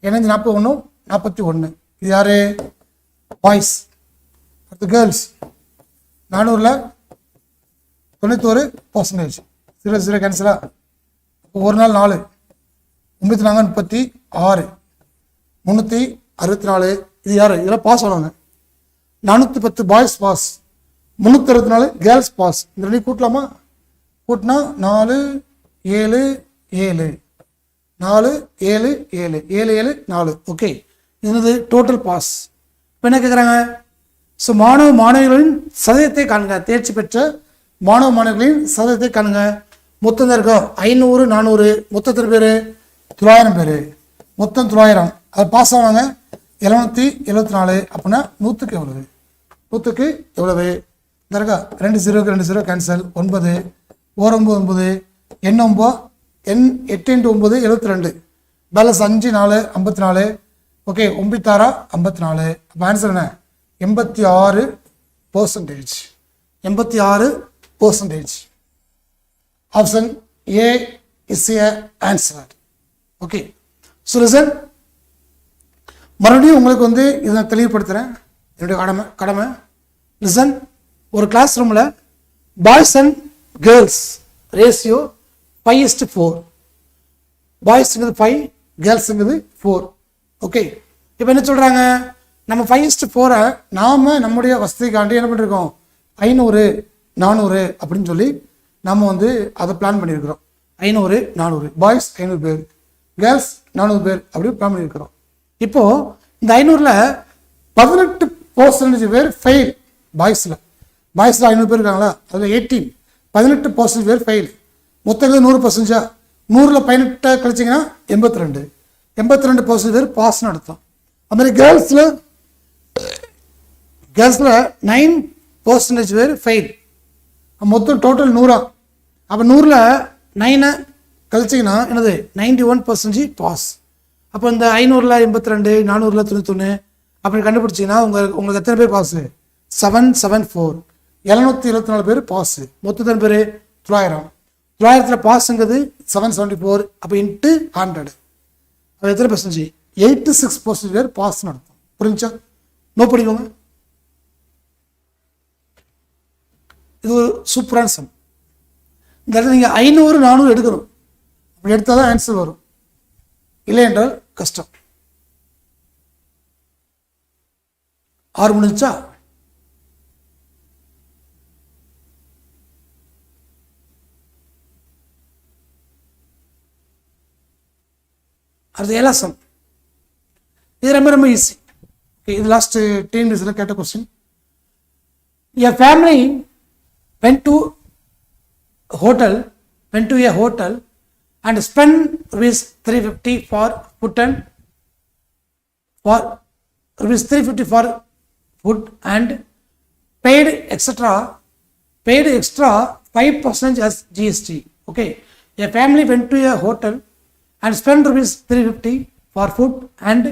எண்ணஞ்சு 41 41. இது யாரு பாய்ஸ். அடுத்து கேர்ள்ஸ் 400ல் 91%. 0 0 கேன்சலா. ஒரு நாள் 4 9 36 364. இது யாரு, இதெல்லாம் பாஸ் ஆனாங்க. 410 பாய்ஸ் பாஸ், 364 கேர்ள்ஸ் பாஸ். இந்த ரெண்டு கூட்டலாமா, கூட்டினா 4 7 7 4 7 7 7 7 4. ஓகே, இது டோட்டல் பாஸ். இப்போ என்ன கேட்குறாங்க, ஸோ மாணவிகளின் சதவீதத்தை காணுங்க, தேர்ச்சி பெற்ற மாணவர்களின் சதவீதத்தை காணுங்க. மொத்தம் தான் இருக்கும் 500 400, மொத்தத்தில் பேர் 900 பேர், மொத்தம் 900. அது பாஸ் ஆனாங்க 774. அப்படின்னா 100க்கு எவ்வளவு, 100க்கு எவ்வளவு இந்த இருக்கா. 2 0 2 0 கேன்சல். 9 9 9 எண் 8 × 9 72. பேலன்ஸ் 5 4 54. ஓகே, 9 6 54. அப்போ ஆன்சர் என்ன 86%. 86%. Option A is a answer. Okay, so listen, மறுபடியும் உங்களுக்கு வந்து இதை நான் தெளிவுபடுத்துகிறேன், என்னுடைய கடமை. லிசன், ஒரு கிளாஸ் ரூமில் boys and girls ratio 5:4. பாய்ஸுங்கிறது 5, கேர்ள்ஸுங்கிறது 4. Okay, இப்போ என்ன சொல்கிறாங்க, நம்ம 5:4 நாம் நம்முடைய வசதிக்காண்டி என்ன பண்ணியிருக்கோம் 500 400 அப்படின்னு சொல்லி நம்ம வந்து அதை பிளான் பண்ணியிருக்கிறோம். 500 400 பாய்ஸ் 500 பேர், கேர்ள்ஸ் 400 பேர் அப்படி பிளான் பண்ணியிருக்கிறோம். இப்போது இந்த 500ல் 18% பேர் ஃபெயில். பாய்ஸில் 500 பேர் இருக்காங்களா, அதில் 18% பேர் ஃபெயில். மொத்தம் 100%. 100ல் 18 கழிச்சிங்கன்னா 82% பேர் பாஸ் நடத்தும். அதுமாதிரி கேர்ள்ஸில் 9% பேர் ஃபெயில். மொத்தம் டோட்டல் 100. அப்போ 100ல் 9 கழிச்சிங்கன்னா என்னது 91% பாஸ். அப்போ இந்த 500ல் 82, 400ல் 91 அப்படி கண்டுபிடிச்சிங்கன்னா உங்களுக்கு எத்தனை பேர் பாஸு 774. 724 பேர் பாஸு. மொத்தம் பேர் 900. 900ல் பாஸுங்கிறது 774. அப்போ இன்ட்டு 100 அப்போ எத்தனை பர்சன்டேஜ் 86% பேர் பாஸ் நடத்தும். புரிஞ்சா, நோ பண்ணிக்கோங்க. இது ஒரு சூப்பரான சம். இந்த இடத்துல நீங்கள் 500 400 எடுக்கணும். இப்படி எடுத்தால் தான் ஆன்சர் வரும், இல்லை என்றால் கஷ்டம். 6 முடிஞ்சா? அது 7ஆம் சம். இது ரொம்ப ரொம்ப ஈஸி. இது லாஸ்ட் 10 மினிட்ஸில் கேட்ட question. A family went to a hotel and spent rupees 350 for food and paid extra 5% as GST. Okay, a family went to a hotel and spent rupees 350 for food and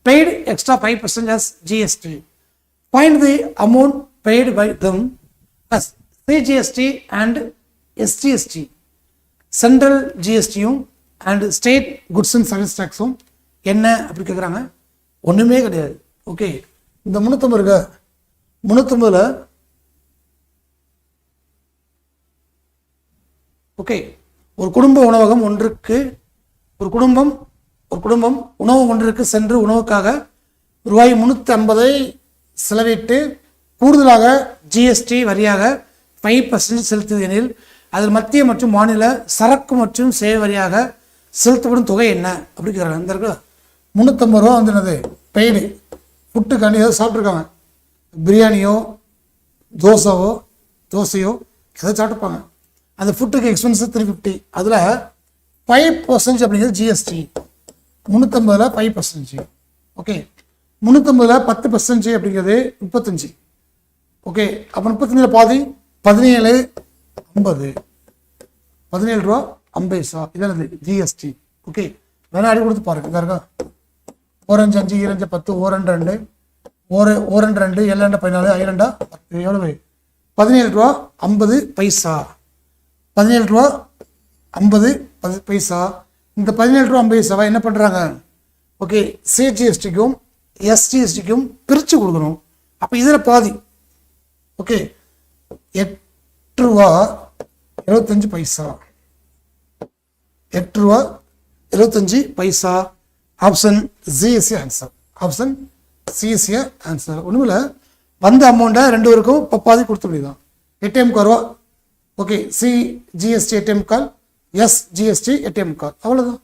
paid extra 5% as GST. Find the amount paid by them as CGST and SGST. Central ஜிஎஸ்டியும் and state goods and service டேக்ஸும் என்ன அப்படி கேட்குறாங்க. ஒன்றுமே கிடையாது. Okay, இந்த 350 இருக்க 350ல் okay, ஒரு குடும்ப உணவகம் ஒன்றுக்கு ஒரு குடும்பம் உணவு ஒன்றிற்கு சென்று உணவுக்காக ரூபாய் 350 செலவிட்டு கூடுதலாக ஜிஎஸ்டி வரியாக 5% செலுத்தியது எனில் அதில் மத்திய மற்றும் மாநில சரக்கு மற்றும் சேவை வரியாக செலுத்தப்படும் தொகை என்ன அப்படி கேட்குறாங்க. இந்த இருக்கு 350 ரூபா வந்து என்னது பெய்டு ஃபுட்டுக்காண்டி ஏதோ சாப்பிட்ருக்காங்க, பிரியாணியோ தோசையோ எதை சாப்பிட்டுப்பாங்க. அந்த ஃபுட்டுக்கு எக்ஸ்பென்ஸு 350, அதில் 5% அப்படிங்கிறது ஜிஎஸ்டி. 350ல் 5%. ஓகே, 350ல் 10% அப்படிங்கிறது 35. ஓகே, அப்போ 35 பாதி 17 ரூபா 50 இதான் ஜிஎஸ்டி. ஓகே, வேணா அடி கொடுத்து பாருங்க. இதாக இருக்கா, 4 5 5 2 10 4 2 2 4 2 7 14 5 10 எவ்வளவு 17 ரூபா 50 பைசா. 17 ரூபா 50 பைசா. இந்த 17 ரூபா 50 பைசாவை என்ன பண்ணுறாங்க? ஓகே, சிஜிஎஸ்டிக்கும் எஸ்டிஎஸ்டிக்கும் பிரித்து கொடுக்கணும். அப்போ இதில் பாதி. ஓகே, 8 ரூபா 75 பைசா. 8 ரூபா 75 paisa. Option C is answer. Option C is answer. ஒன்றுமில்ல, வந்த அமௌண்ட்டை 2 பேருக்கும் பாதி கொடுத்த முடியுதான். ATM card. Okay, C GST ATM card, S GST ATM card, அவ்வளோதான்.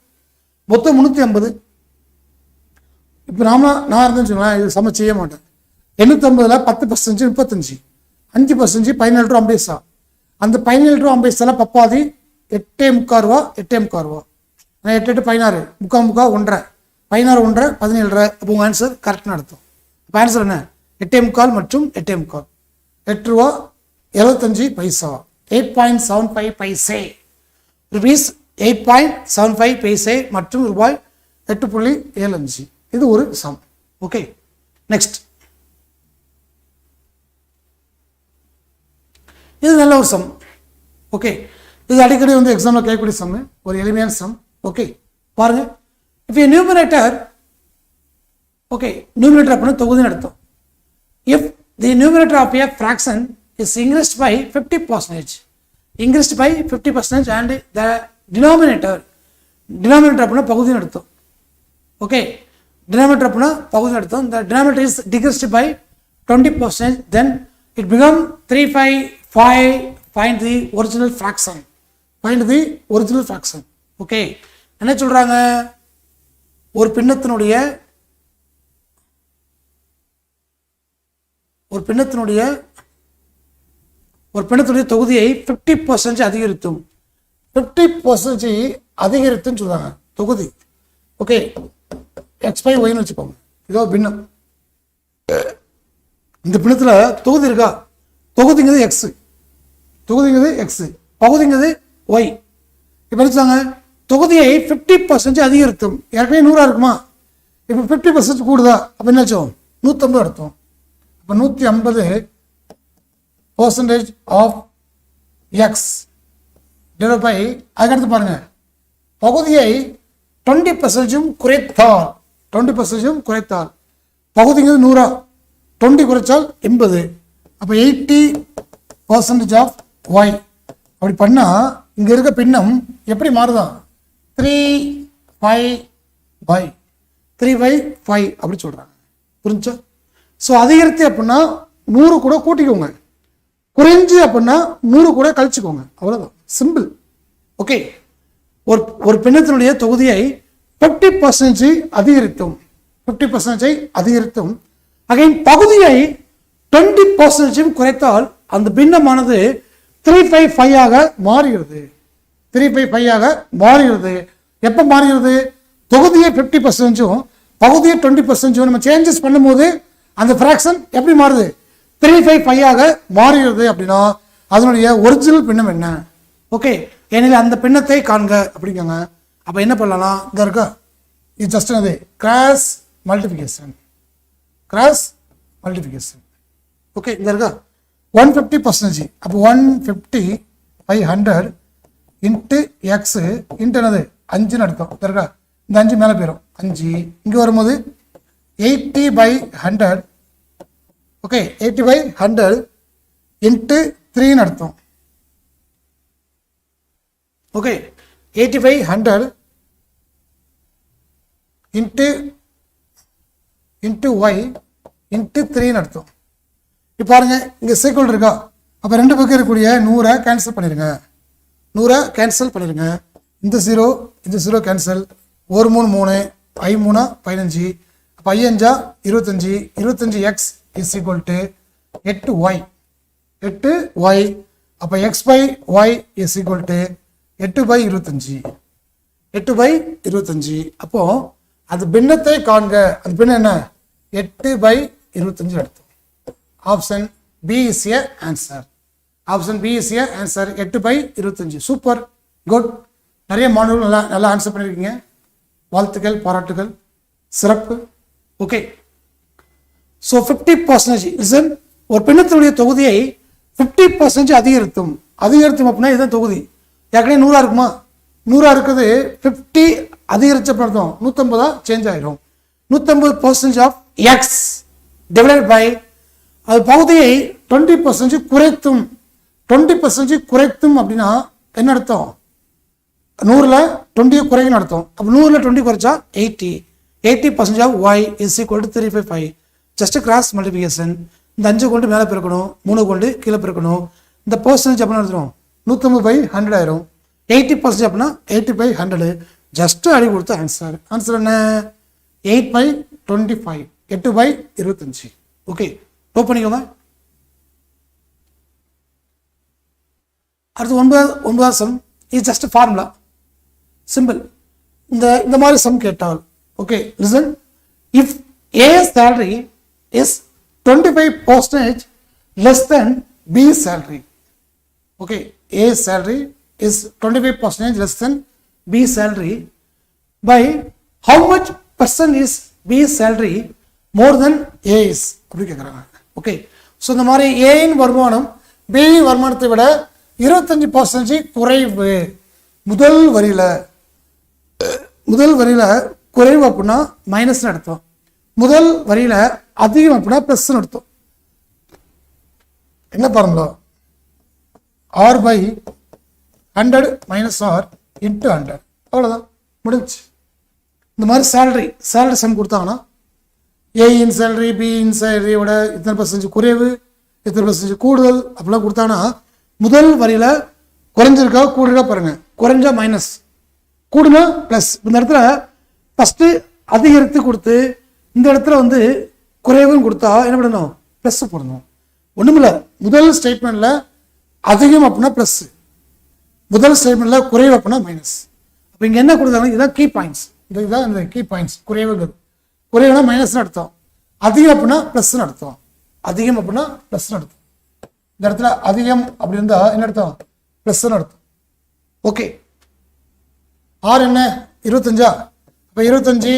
மொத்தம் 350. இப்போ நான் இருந்தேன்னு வச்சுக்கோங்களேன், இது சம செய்ய மாட்டேன். 850ல் 10% 35, 5% 17 ரூபா 50 பைசா. அந்த 17 ரூபா 50 பைசாவில் பப்பாதி 8.25 ரூபா 8.25 ரூபா. 8 8 16 முக்கால் 1.5 16 1.5 17. அப்போ உங்கள் ஆன்சர் கரெக்டாக நடத்தும். இப்போ ஆன்சர் என்ன? 8.25 மற்றும் 8.25. 8 ரூபா 75 பைசா. 8.75 பைசே ருபீஸ் 8.75 பைசே மற்றும் ரூபாய் 8.75. இது ஒரு சம். Okay, next. இது நல்ல ஒரு சம். ஓகே, இது அடிக்கடி வந்து எக்ஸாமில் கேட்கக்கூடிய சம், ஒரு எளிமையான சம். ஓகே, பாருங்க. இப்போ நியூமரேட்டர், ஓகே, நியூமரேட்டர் அப்படின்னா தொகுதின்னு அர்த்தம். If the numerator of a fraction is increased by 50%, increased by 50% and the denominator அப்படின்னா பகுதின்னு அர்த்தம். ஓகே, டினாமினேட்டர் அப்படின்னா பகுதின்னு அர்த்தம். The denominator is decreased by 20%, then it become 355. Find the original fraction. Find the original fraction. Okay, என்ன சொல்றாங்க? ஒரு பின்னத்தினுடைய தொகுதியை 50% அதிகரித்தும் 50% அதிகரித்துன்னு சொல்றாங்க தொகுதி. ஓகே, x by y வச்சுக்கோங்க. இதோ பின்னம். இந்த பின்னத்தில் தொகுதி இருக்கா? தொகுதிங்கிறது எக்ஸ், பகுதிங்கிறது ஒய். இப்போ நினச்சாங்க தொகுதியை 50% அதிகரித்தும். ஏற்கனவே 100 இருக்குமா, இப்போ 50% கூடுதா, அப்போ என்னாச்சும் 150 அர்த்தம். இப்போ 150% ஆஃப் எக்ஸ் டிவைட் பை, அதுக்கடுத்து பாருங்க, பகுதியை 20% குறைத்தால், 20% குறைத்தால், பகுதிங்கிறது 100, 20 குறைச்சால் 80. அப்போ 80% ஆஃப் ஒய். அப்படி பண்ணால் இங்கே இருக்க பின்னம் எப்படி மாறுதான்? 3/5 அப்படி சொல்கிறாங்க. புரிஞ்சா? ஸோ அதிகரித்து அப்படின்னா 100 கூட கூட்டிக்கோங்க, குறைஞ்சி அப்படின்னா 100 கூட கழிச்சுக்கோங்க, அவ்வளோதான், சிம்பிள். ஓகே, ஒரு பின்னத்தினுடைய தொகுதியை 50% அதிகரித்தும் 50% அதிகரித்தும் அகைன் பகுதியை 20% குறைத்தால் அந்த பின்னமானது 3/5 ஆக மாறுகிறது. 3/5 ஆக மாறுகிறது. எப்போ மாறுகிறது? தொகுதியை 50% பகுதியை 20% நம்ம சேஞ்சஸ் பண்ணும்போது அந்த ஃப்ராக்ஷன் எப்படி மாறுது? 3/5 ஆக மாறுகிறது. அப்படின்னா அதனுடைய ஒரிஜினல் பின்னம் என்ன? ஓகே, ஏனில் அந்த பின்னத்தை காண்க அப்படிங்க. அப்போ என்ன பண்ணலாம்? இந்த இருக்கா, இது ஜஸ்ட் அது கிராஸ் மல்டிபிகேஷன். ஓகே, இந்த இருக்கா 150%. அப்போ 150/100 இன்ட்டு எக்ஸ் இன்ட்டு என்னது 5ன்னு அர்த்தம். இருக்கா, இந்த 5 மேலே போயிடும், 5 இங்கே வரும்போது 80/100. ஓகே, 80/100 இன்ட்டு 3ன்னு அர்த்தம். ஓகே, 80/100 இன்ட்டு ஒய் இன்ட்டு 3ன்னு அர்த்தம். இப்போ பாருங்க, இங்கே சீக்வல் இருக்கா? அப்போ ரெண்டு பக்கம் இருக்கக்கூடிய 100 கேன்சல் பண்ணிடுங்க. இந்த 0 கேன்சல். 1 3 3 I 3 15. அப்போ I 5 25. 25x is equal to 8y. அப்போ x/y இஸ் ஈக்குவல் டு 8/25. அப்போ அது பின்னத்தை காண்க. அது பின்னம் என்ன? 8/25 அர்த்தம். Option B is a answer. 8/25. Super, good. நிறைய மாணவர்கள் நல்லா ஆன்சர் பண்ணியிருக்கீங்க. வாழ்த்துக்கள், பாராட்டுகள், சிறப்பு. ஓகே, ஸோ 50% லிசன், ஒரு பின்னத்தினுடைய தொகுதியை 50% அதிகரித்தும் அப்படின்னா இதுதான் தொகுதி. ஏற்கனவே 100 இருக்குமா? 100 இருக்குது, 50 அதிகரிச்ச அர்த்தம் 150 சேஞ்ச் ஆயிரும். 150% ஆஃப் எக்ஸ் டிவைடட் பை அது பகுதியை 20% குறைத்தும். 20% குறைத்தும் அப்படின்னா என்ன அர்த்தம்? 100ல் 20 குறைன்னு அர்த்தம். அப்போ 100ல் 20 குறைச்சா 80% of Y is equal to 3/5. Just cross multiplication. இந்த 5 கொண்டு மேலே பிறக்கணும், 3 கொண்டு கீழே பிறக்கணும். இந்த பர்சன்டேஜ் அப்படின்னா எடுத்துரும் 150/100 ஆயிரும். 80% அப்படின்னா 80/100. ஜஸ்ட் அடி கொடுத்த ஆன்சர். என்ன? 8/25. 8/25. ஓகே, டோப் பண்ணிக்கோங்க. அடுத்து 9வது சம். இது ஜஸ்ட் ஃபார்முலா, சிம்பிள். இந்த மாதிரி சம் கேட்டால் okay listen, if A salary is 25% less than B salary. Okay, A salary is 25% less than B salary. By how much percent is B salary more than A is? அப்படி கேட்குறாங்க. Okay, so இந்த மாதிரி ஏயின் வருமானம் B வருமானத்தை விட 25% குறைவு. முதல் வரியில் குறைவு அப்படின்னா மைனஸ்னு அர்த்தம். முதல் வரியில் அதிகம் அப்படின்னா ப்ளஸ்ன்னு அர்த்தம். என்ன பாருங்களோ, R/100 மைனஸ் R இன்ட்டு 100, அவ்வளோதான், முடிஞ்சு. இந்த மாதிரி சேலரி சம் கொடுத்தாங்கன்னா ஏயின் சேலரி பியின் சேலரியோட இத்தனை % குறைவு, இத்தனை % கூடுதல் அப்படிலாம் கொடுத்தாங்கன்னா முதல் வரியில் குறைஞ்சிருக்கா கூடுதலா பாருங்க. குறைஞ்சா மைனஸ், கூடுனா ப்ளஸ். இந்த இடத்துல ஃபஸ்ட்டு அதிகரித்து கொடுத்து இந்த இடத்துல குறைவுன்னு கொடுத்தா என்ன பண்ணணும்? ப்ளஸ் போடணும். ஒன்றுமில்ல, முதல் ஸ்டேட்மெண்ட்டில் அதிகம் அப்படின்னா ப்ளஸ், முதல் ஸ்டேட்மெண்ட்டில் குறைவு அப்படின்னா மைனஸ். அப்போ இங்கே என்ன கொடுத்தாங்க? இதுதான் கீ பாயிண்ட்ஸ். இதுதான் இந்த கீ பாயிண்ட்ஸ். குறைவுங்கிறது, குறைவுனா மைனஸ்னு அர்த்தம். அதிகம் அப்படின்னா ப்ளஸ்ன்னு அர்த்தம். அதிகம் அப்படின்னா ப்ளஸ்ன்னு அர்த்தம். இந்த இடத்துல அதிகம் அப்படி இருந்தால் என்ன அர்த்தம்? ப்ளஸ்ன்னு அர்த்தம். ஓகே, ஆர் என்ன? 25. அப்போ 25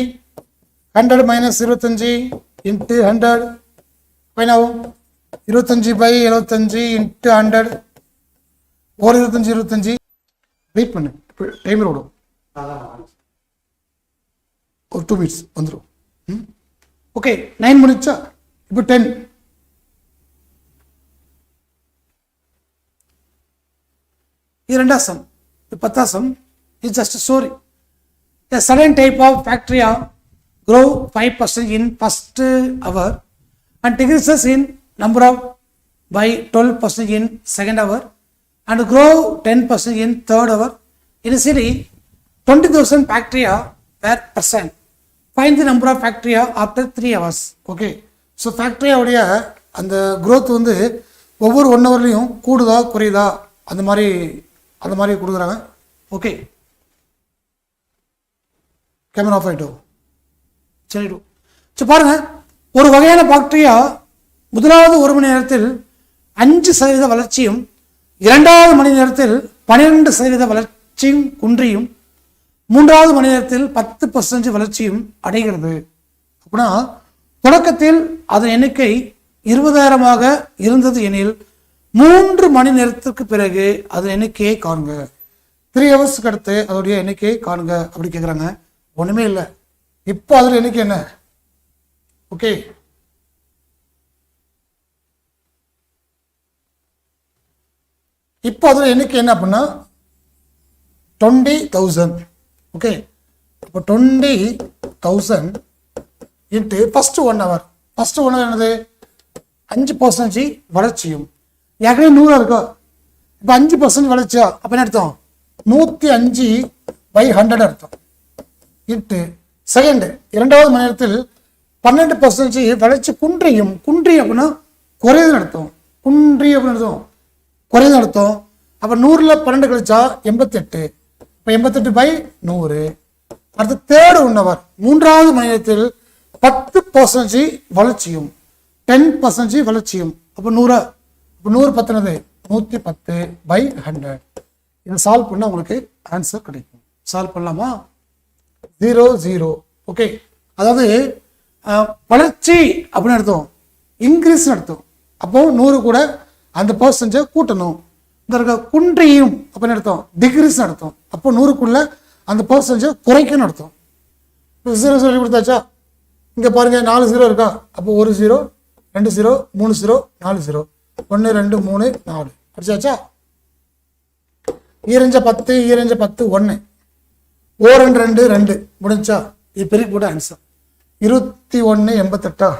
100 மைனஸ் 25 இன்ட்டு 100 பைனாவும் 25/75 இன்ட்டு 100. ஒரு 25 வெயிட் பண்ணு, டைமர் ஓடும், ஒரு 2 minutes வந்துடும். ஓகே, 9 முடிச்சா? இப்போ 10. இது 2ஆம் சம். இது 10ஆம் சம். இது just story. A certain type of bacteria grow 5% in first hour and decreases in number of by 12% in second hour and grow 10% in third hour. Initially, 20,000 bacteria were present. Find the number of bacteria after 3 hours. Okay. So bacteria உடைய அந்த growth வந்து ஒவ்வொரு 1 ஹவர்லையும் கூடுதா குறையுதா அந்த மாதிரி கொடுக்குறாங்க. Okay, camera off ஆகிட்டோம். சரி, பாருங்க, ஒரு வகையான பாக்டீரியா முதலாவது 1 மணி நேரத்தில் 5% வளர்ச்சியும் 2வது மணி நேரத்தில் 12% வளர்ச்சியும் குன்றியும் 3வது மணி நேரத்தில் 10% வளர்ச்சியும் அடைகிறது. அப்படின்னா தொடக்கத்தில் அதன் எண்ணிக்கை 20,000ஆக இருந்தது எனில் 3 மணி நேரத்துக்கு பிறகு அதன் எண்ணிக்கையை காண்க. 3 ஹவர்ஸ்க்கு அடுத்து அதோடைய எண்ணிக்கையை காண்க அப்படி கேட்குறாங்க. ஒன்றுமே இல்லை, இப்போ அதில் எண்ணிக்கை என்ன? ஓகே, இப்போ அதில் எண்ணிக்கை என்ன அப்படின்னா 20,000. ஓகே, இப்போ 20,000 into first 1 hour. First 1 hour என்னது? 5% வளர்ச்சியும். ஏற்கனவே 100 இருக்கோ, இப்போ 5% வளர்ச்சியா, அப்போ என்ன அர்த்தம்? 105/100 அர்த்தம். இன்ட்டு செகண்ட் 2வது மணி நேரத்தில் 12% வளர்ச்சி குன்றியும். குன்றி அப்படின்னா குறையுதுன்னு அர்த்தம். குன்றி அப்படின்னு அர்த்தம் குறையுதுன்னு அர்த்தம். அப்போ 100ல் 12 கழிச்சா 88. இப்போ 88/100. அடுத்து தேர்டு 1 ஹவர் 3வது மணி நேரத்தில் 10% வளர்ச்சியும் 10% வளர்ச்சியும். அப்போ 100 இப்போ 100 பத்தினது 110/100. இதை சால்வ் பண்ணால் உங்களுக்கு ஆன்சர் கிடைக்கும். சால்வ் பண்ணலாமா? 0 0. ஓகே, அதாவது வளர்ச்சி அப்படின்னு அர்த்தம் இன்க்ரீஸ்னு அர்த்தம். அப்போ 100 கூட அந்த பர்சன்டேஜை கூட்டணும். இந்த குன்றியும் அப்படின்னு அர்த்தம் டிகிரீஸ்னு அர்த்தம். அப்போ 100க்குள்ள அந்த பர்சன்டேஜை குறைக்கணும்னு அர்த்தம். இப்போ 0 சொல்லி கொடுத்தாச்சா? இங்கே பாருங்க 4 0 இருக்கா? அப்போ 1 0 2 0 3 0 4 0 1 2 3 4 அடிச்சாச்சா? ஈரஞ்ச 10 ஈரஞ்ச 10 1 2 2 2 முடிஞ்சா? இது பெரிய போட்ட ஆன்சர் 21 88.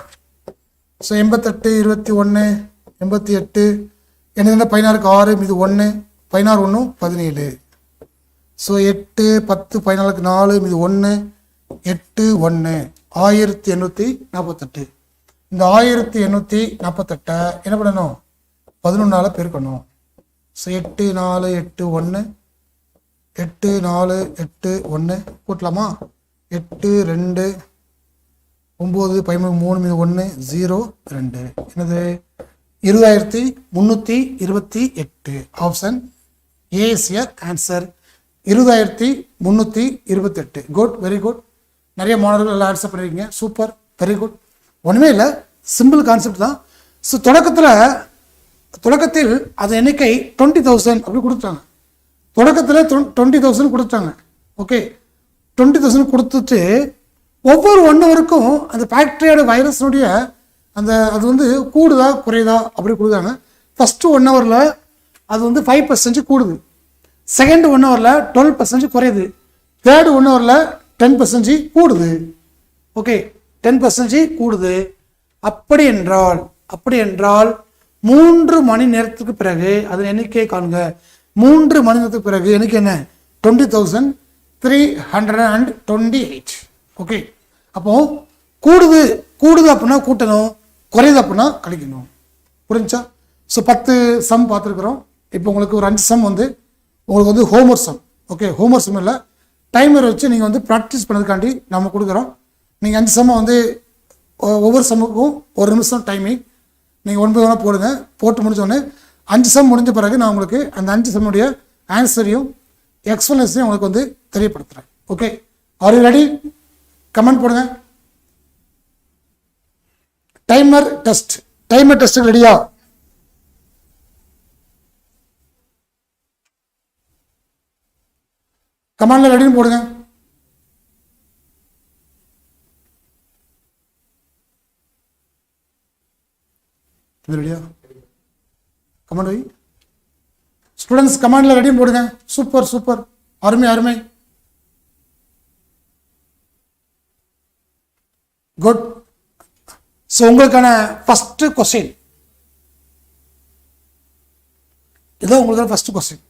ஸோ 88 21 88 என்ன 16க்கு 6 இது 1 16 1 17. ஸோ 8 10 14க்கு 4 இது 1 8 1 1848. இந்த 1848 என்ன பண்ணணும்? 11ஆல் பெருக்கணும். ஸோ 8 4 8 1 8 4 8 1 கூட்டலாமா? 8 2 9 13 1 0 2 என்னது? 20,328. Option A is your answer. 20,328. Good, very good. நிறைய மாணவர்கள் எல்லாம் ஆன்சர் பண்ணியிருக்கீங்க. Super, very good. ஒன்றுமே இல்லை, சிம்பிள் கான்செப்ட் தான். ஸோ தொடக்கத்தில் அது எண்ணிக்கை 20,000 அப்படி கொடுத்தாங்க. தொடக்கத்தில் 20,000 கொடுத்தாங்க. ஓகே, 20,000 கொடுத்துட்டு ஒவ்வொரு 1 ஹவருக்கும் அந்த பாக்டீரியோட வைரஸினுடைய அது வந்து கூடுதா குறையுதா அப்படி கொடுக்குறாங்க. ஃபஸ்ட்டு 1 ஹவரில் அது வந்து 5% கூடுது. செகண்ட் 1 ஹவரில் 12% குறையுது. தேர்டு 1 ஹவரில் 10% கூடுது. ஓகே, 10% கூடுது. அப்படி என்றால் 3 மணி நேரத்துக்கு பிறகு அதன் எண்ணிக்கையை காணுங்க. 3 மணி நேரத்துக்கு பிறகு எண்ணிக்கை என்ன? 20,328. ஓகே, அப்போ கூடுது அப்படின்னா கூட்டணும், குறையுது அப்படின்னா கழிக்கணும். புரிஞ்சா? ஸோ 10 சம் பார்த்துருக்குறோம். இப்போ உங்களுக்கு ஒரு 5 சம் வந்து உங்களுக்கு வந்து homework sum. Okay, homework sum இல்லை, டைமர் வச்சு நீங்கள் வந்து ப்ராக்டிஸ் பண்ணதுக்காண்டி நம்ம கொடுக்குறோம். நீங்கள் 5 சம்மை வந்து ஒவ்வொரு சம்முக்கும் 1 நிமிஷம் டைமிங் நீங்கள் 9 வேணால் போடுங்க. போட்டு முடிஞ்சோடனே 5 சம் முடிஞ்ச பிறகு நான் உங்களுக்கு அந்த 5 சம்முடைய ஆன்சரையும் எக்ஸ்பிளனேஷனையும் உங்களுக்கு வந்து தெரியப்படுத்துகிறேன். Okay, are you ready? Comment போடுங்க. டைமர் டெஸ்ட்டுக்கு ரெடியா? கமெண்ட்ல ரெடின்னு போடுங்க. ரெடியா? கமெண்ட் வை. ஸ்டூடெண்ட்ஸ் கமெண்ட்ல ரெடின்னு போடுங்க. சூப்பர், அருமை. குட். ஸோ உங்களுக்கான ஃபர்ஸ்ட் கொஸ்டின் இதோ உங்களுக்கான ஃபர்ஸ்ட் கொஸ்டின்.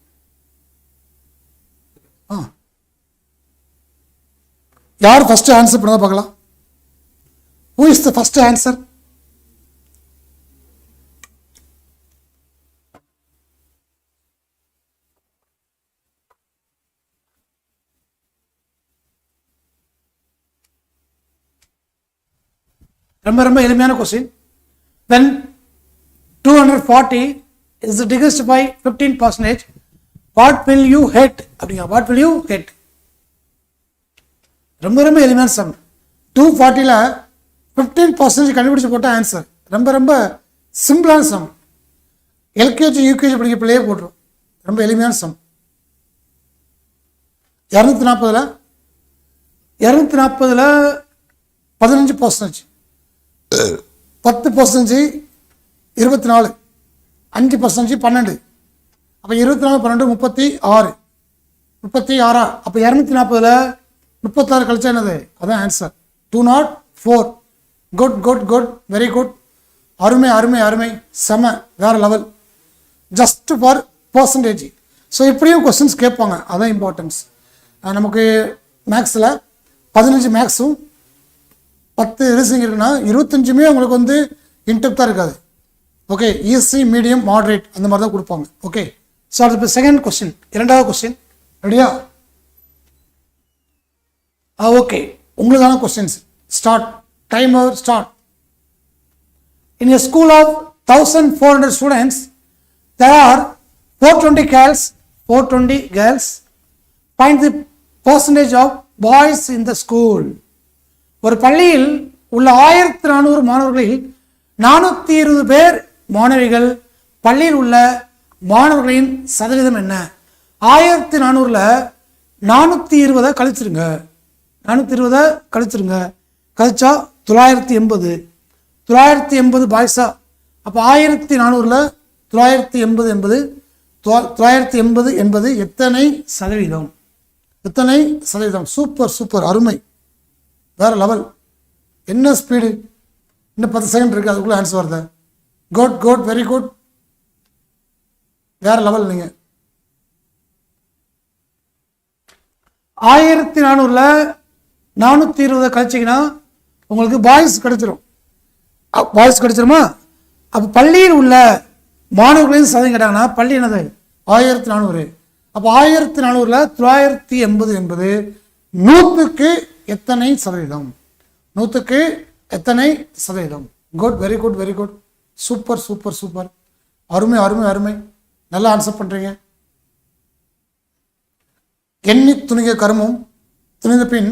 யார் ஃபர்ஸ்ட் ஆன்சர் பண்ணதா பார்க்கலாம். Who is the first answer? ரொம்ப ரொம்ப எளிமையான question. when 240 is decreased by 15%, what will you hit? அப்படிங்க, what will you hit? ரொம்ப ரொம்ப எளிமையான சம். 240ல 15% கண்டுபிடிச்சு போட்ட ஆன்சர். ரொம்ப ரொம்ப சிம்பிளான சம். எல்கேஜி யூகேஜி படிக்க பிள்ளையே போட்டுரும். ரொம்ப எளிமையான சம். 240ல 15%, 10% 24, 5% 12, அப்போ 24 12 36, 36. அப்போ 240ல் 36 கழிச்சா என்னது? அதான் answer. 204. Good good good, very good. அருமை அருமை அருமை, செம, வேற level. Just for percentage. So இப்படியும் கொஸ்டின்ஸ் கேட்பாங்க, அதான் இம்பார்ட்டன்ஸ். நமக்கு மேக்ஸில் 15 மேக்ஸும் 10 ரீசனிங் இருக்குன்னா 25மே உங்களுக்கு வந்து இன்டெப்த்தாக இருக்காது. ஓகே, ஈஸி மீடியம் மாடரேட் அந்த மாதிரி தான் கொடுப்பாங்க. ஓகே, ஸோ அடுத்து செகண்ட் கொஸ்டின், இரண்டாவது கொஸ்டின். ரெடியா? ஓகே, உங்களுக்கான questions. Start. Timer start. In a school of 1400 students, there are 420 girls. Find the percentage of boys in the school. ஒரு பள்ளியில் உள்ள 1400 மாணவர்களில் 420 பேர் மாணவிகள். பள்ளியில் உள்ள மாணவர்களின் சதவீதம் என்ன? 1400ல் 420 கழிச்சிருங்க. 420 கழிச்சிருங்க. கழிச்சா 980. 980 பாய்ஸா? அப்போ 1400ல் 980 என்பது எத்தனை சதவீதம்? எத்தனை சதவீதம்? சூப்பர் சூப்பர், அருமை, வேற லெவல். என்ன ஸ்பீடு! இன்னும் 10 செகண்ட் இருக்கு, அதுக்குள்ள ஆன்சர் வருது. குட் குட், வெரி குட், வேற லெவல். நீங்க 1400ல் 420 கழிச்சிங்கன்னா உங்களுக்கு பாய்ஸ் கிடைச்சிரும். பாய்ஸ் கிடைச்சிருமா? அப்போ பள்ளியில் உள்ள மாணவர்களின் சதவீதம் கேட்டாங்கன்னா பள்ளி என்னது? 1400. அப்போ 1400ல் 980 என்பது 100க்கு எத்தனை சதவீதம்? 100க்கு எத்தனை சதவீதம்? Good, very good, very good, super super super, அருமை அருமை அருமை, நல்லா ஆன்சர் பண்ணுறீங்க. எண்ணி துணிக கருமம் துணிந்த பின்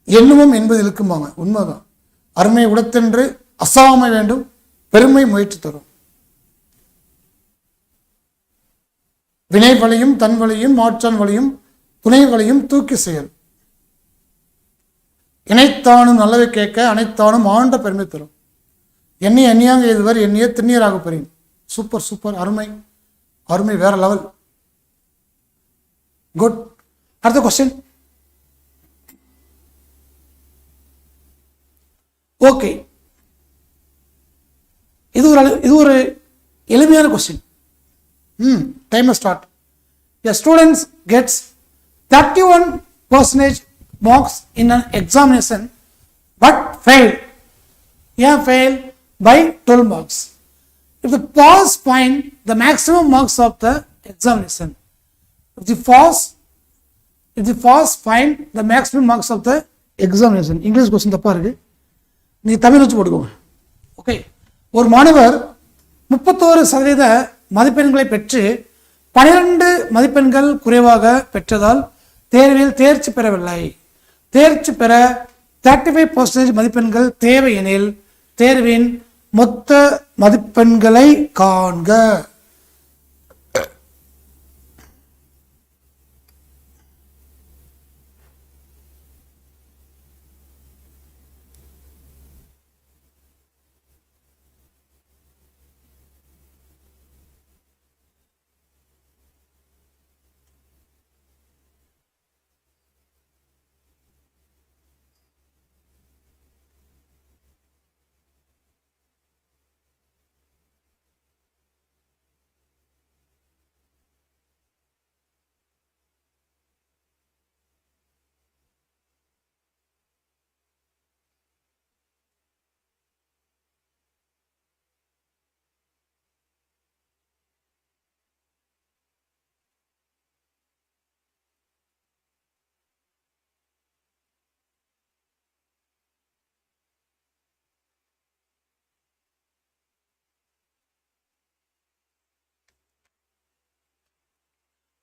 எண்ணுவோம் என்பது இழுக்குமாங்க. உண்மைதான். அருமை உடத்தென்று அசாமை வேண்டும், பெருமை முயற்சி தரும். வினை வழியும் தன் வழியும் மாற்றான் வழியும் துணை வழியும் தூக்கி செயல். இணைத்தானும் நல்லவை கேட்க அனைத்தானும் ஆண்ட பெருமை தரும். எண்ணி எண்ணியாங்க இதுவர் எண்ணிய திண்ணீராக பெறும். சூப்பர் சூப்பர், அருமை அருமை, வேற லெவல். குட். அடுத்த கொஸ்டின். ஓகே, இது ஒரு எளிமையான question. Time start. A student gets 31% marks in an examination but failed. Yeah, failed by 12 marks. If the pass, find the maximum marks of the examination. If the pass, find the maximum marks of the examination. English question தப்பா இருக்கு, நீங்க தமிழ் வச்சு போட்டுக்கோங்க. Okay, ஒரு மாணவர் 31% மதிப்பெண்களை பெற்று 12 மதிப்பெண்கள் குறைவாக பெற்றதால் தேர்வில் தேர்ச்சி பெறவில்லை. தேர்ச்சி பெற 35% மதிப்பெண்கள் தேவை எனில் தேர்வின் மொத்த மதிப்பெண்களை காண்க.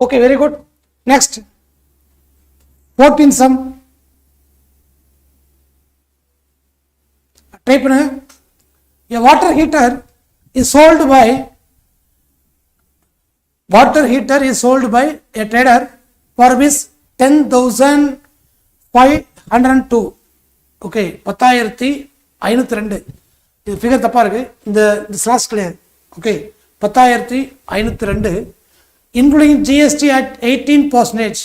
Okay, very good. Next, 14 sum. Try பண்ணுங்க. A water heater is sold by a trader for rupees 10,502. Okay, 10,502. இது ஃபிகர் தப்பா இருக்கு. இந்த ஸ்லாஷ் கிடையாது. Okay, 10,502 including GST at 18%.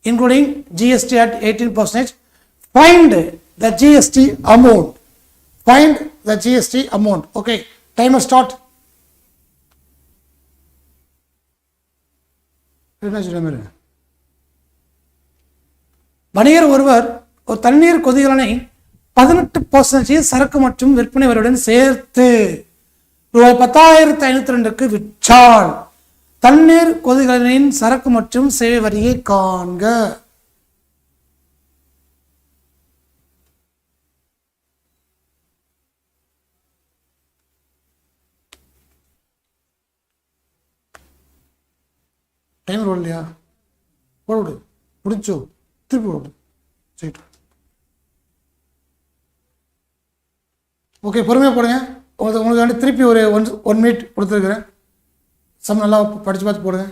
Including GST at 18%. Find the GST amount. Find the GST amount. Okay, timer start. வணிகர் ஒருவர் ஒரு தண்ணீர் கொதிகலனை 18% சரக்கு மற்றும் விற்பனை வரியுடன் சேர்த்து ரூபாய் 10,502க்கு விற்றால் தண்ணீர் கொதிகலனின் சரக்கு மற்றும் சேவை வரியை காண்க. டைம் ரோல் இல்லையா? போடு, முடிச்சோ, திருப்பி போடு. சரி, ஓகே, பொறுமையாக போடுங்க. உங்களுக்கு வந்து திருப்பி ஒரு 1 மினிட் கொடுத்துருக்குறேன். சம் நல்லா படித்து பார்த்து போடுங்க.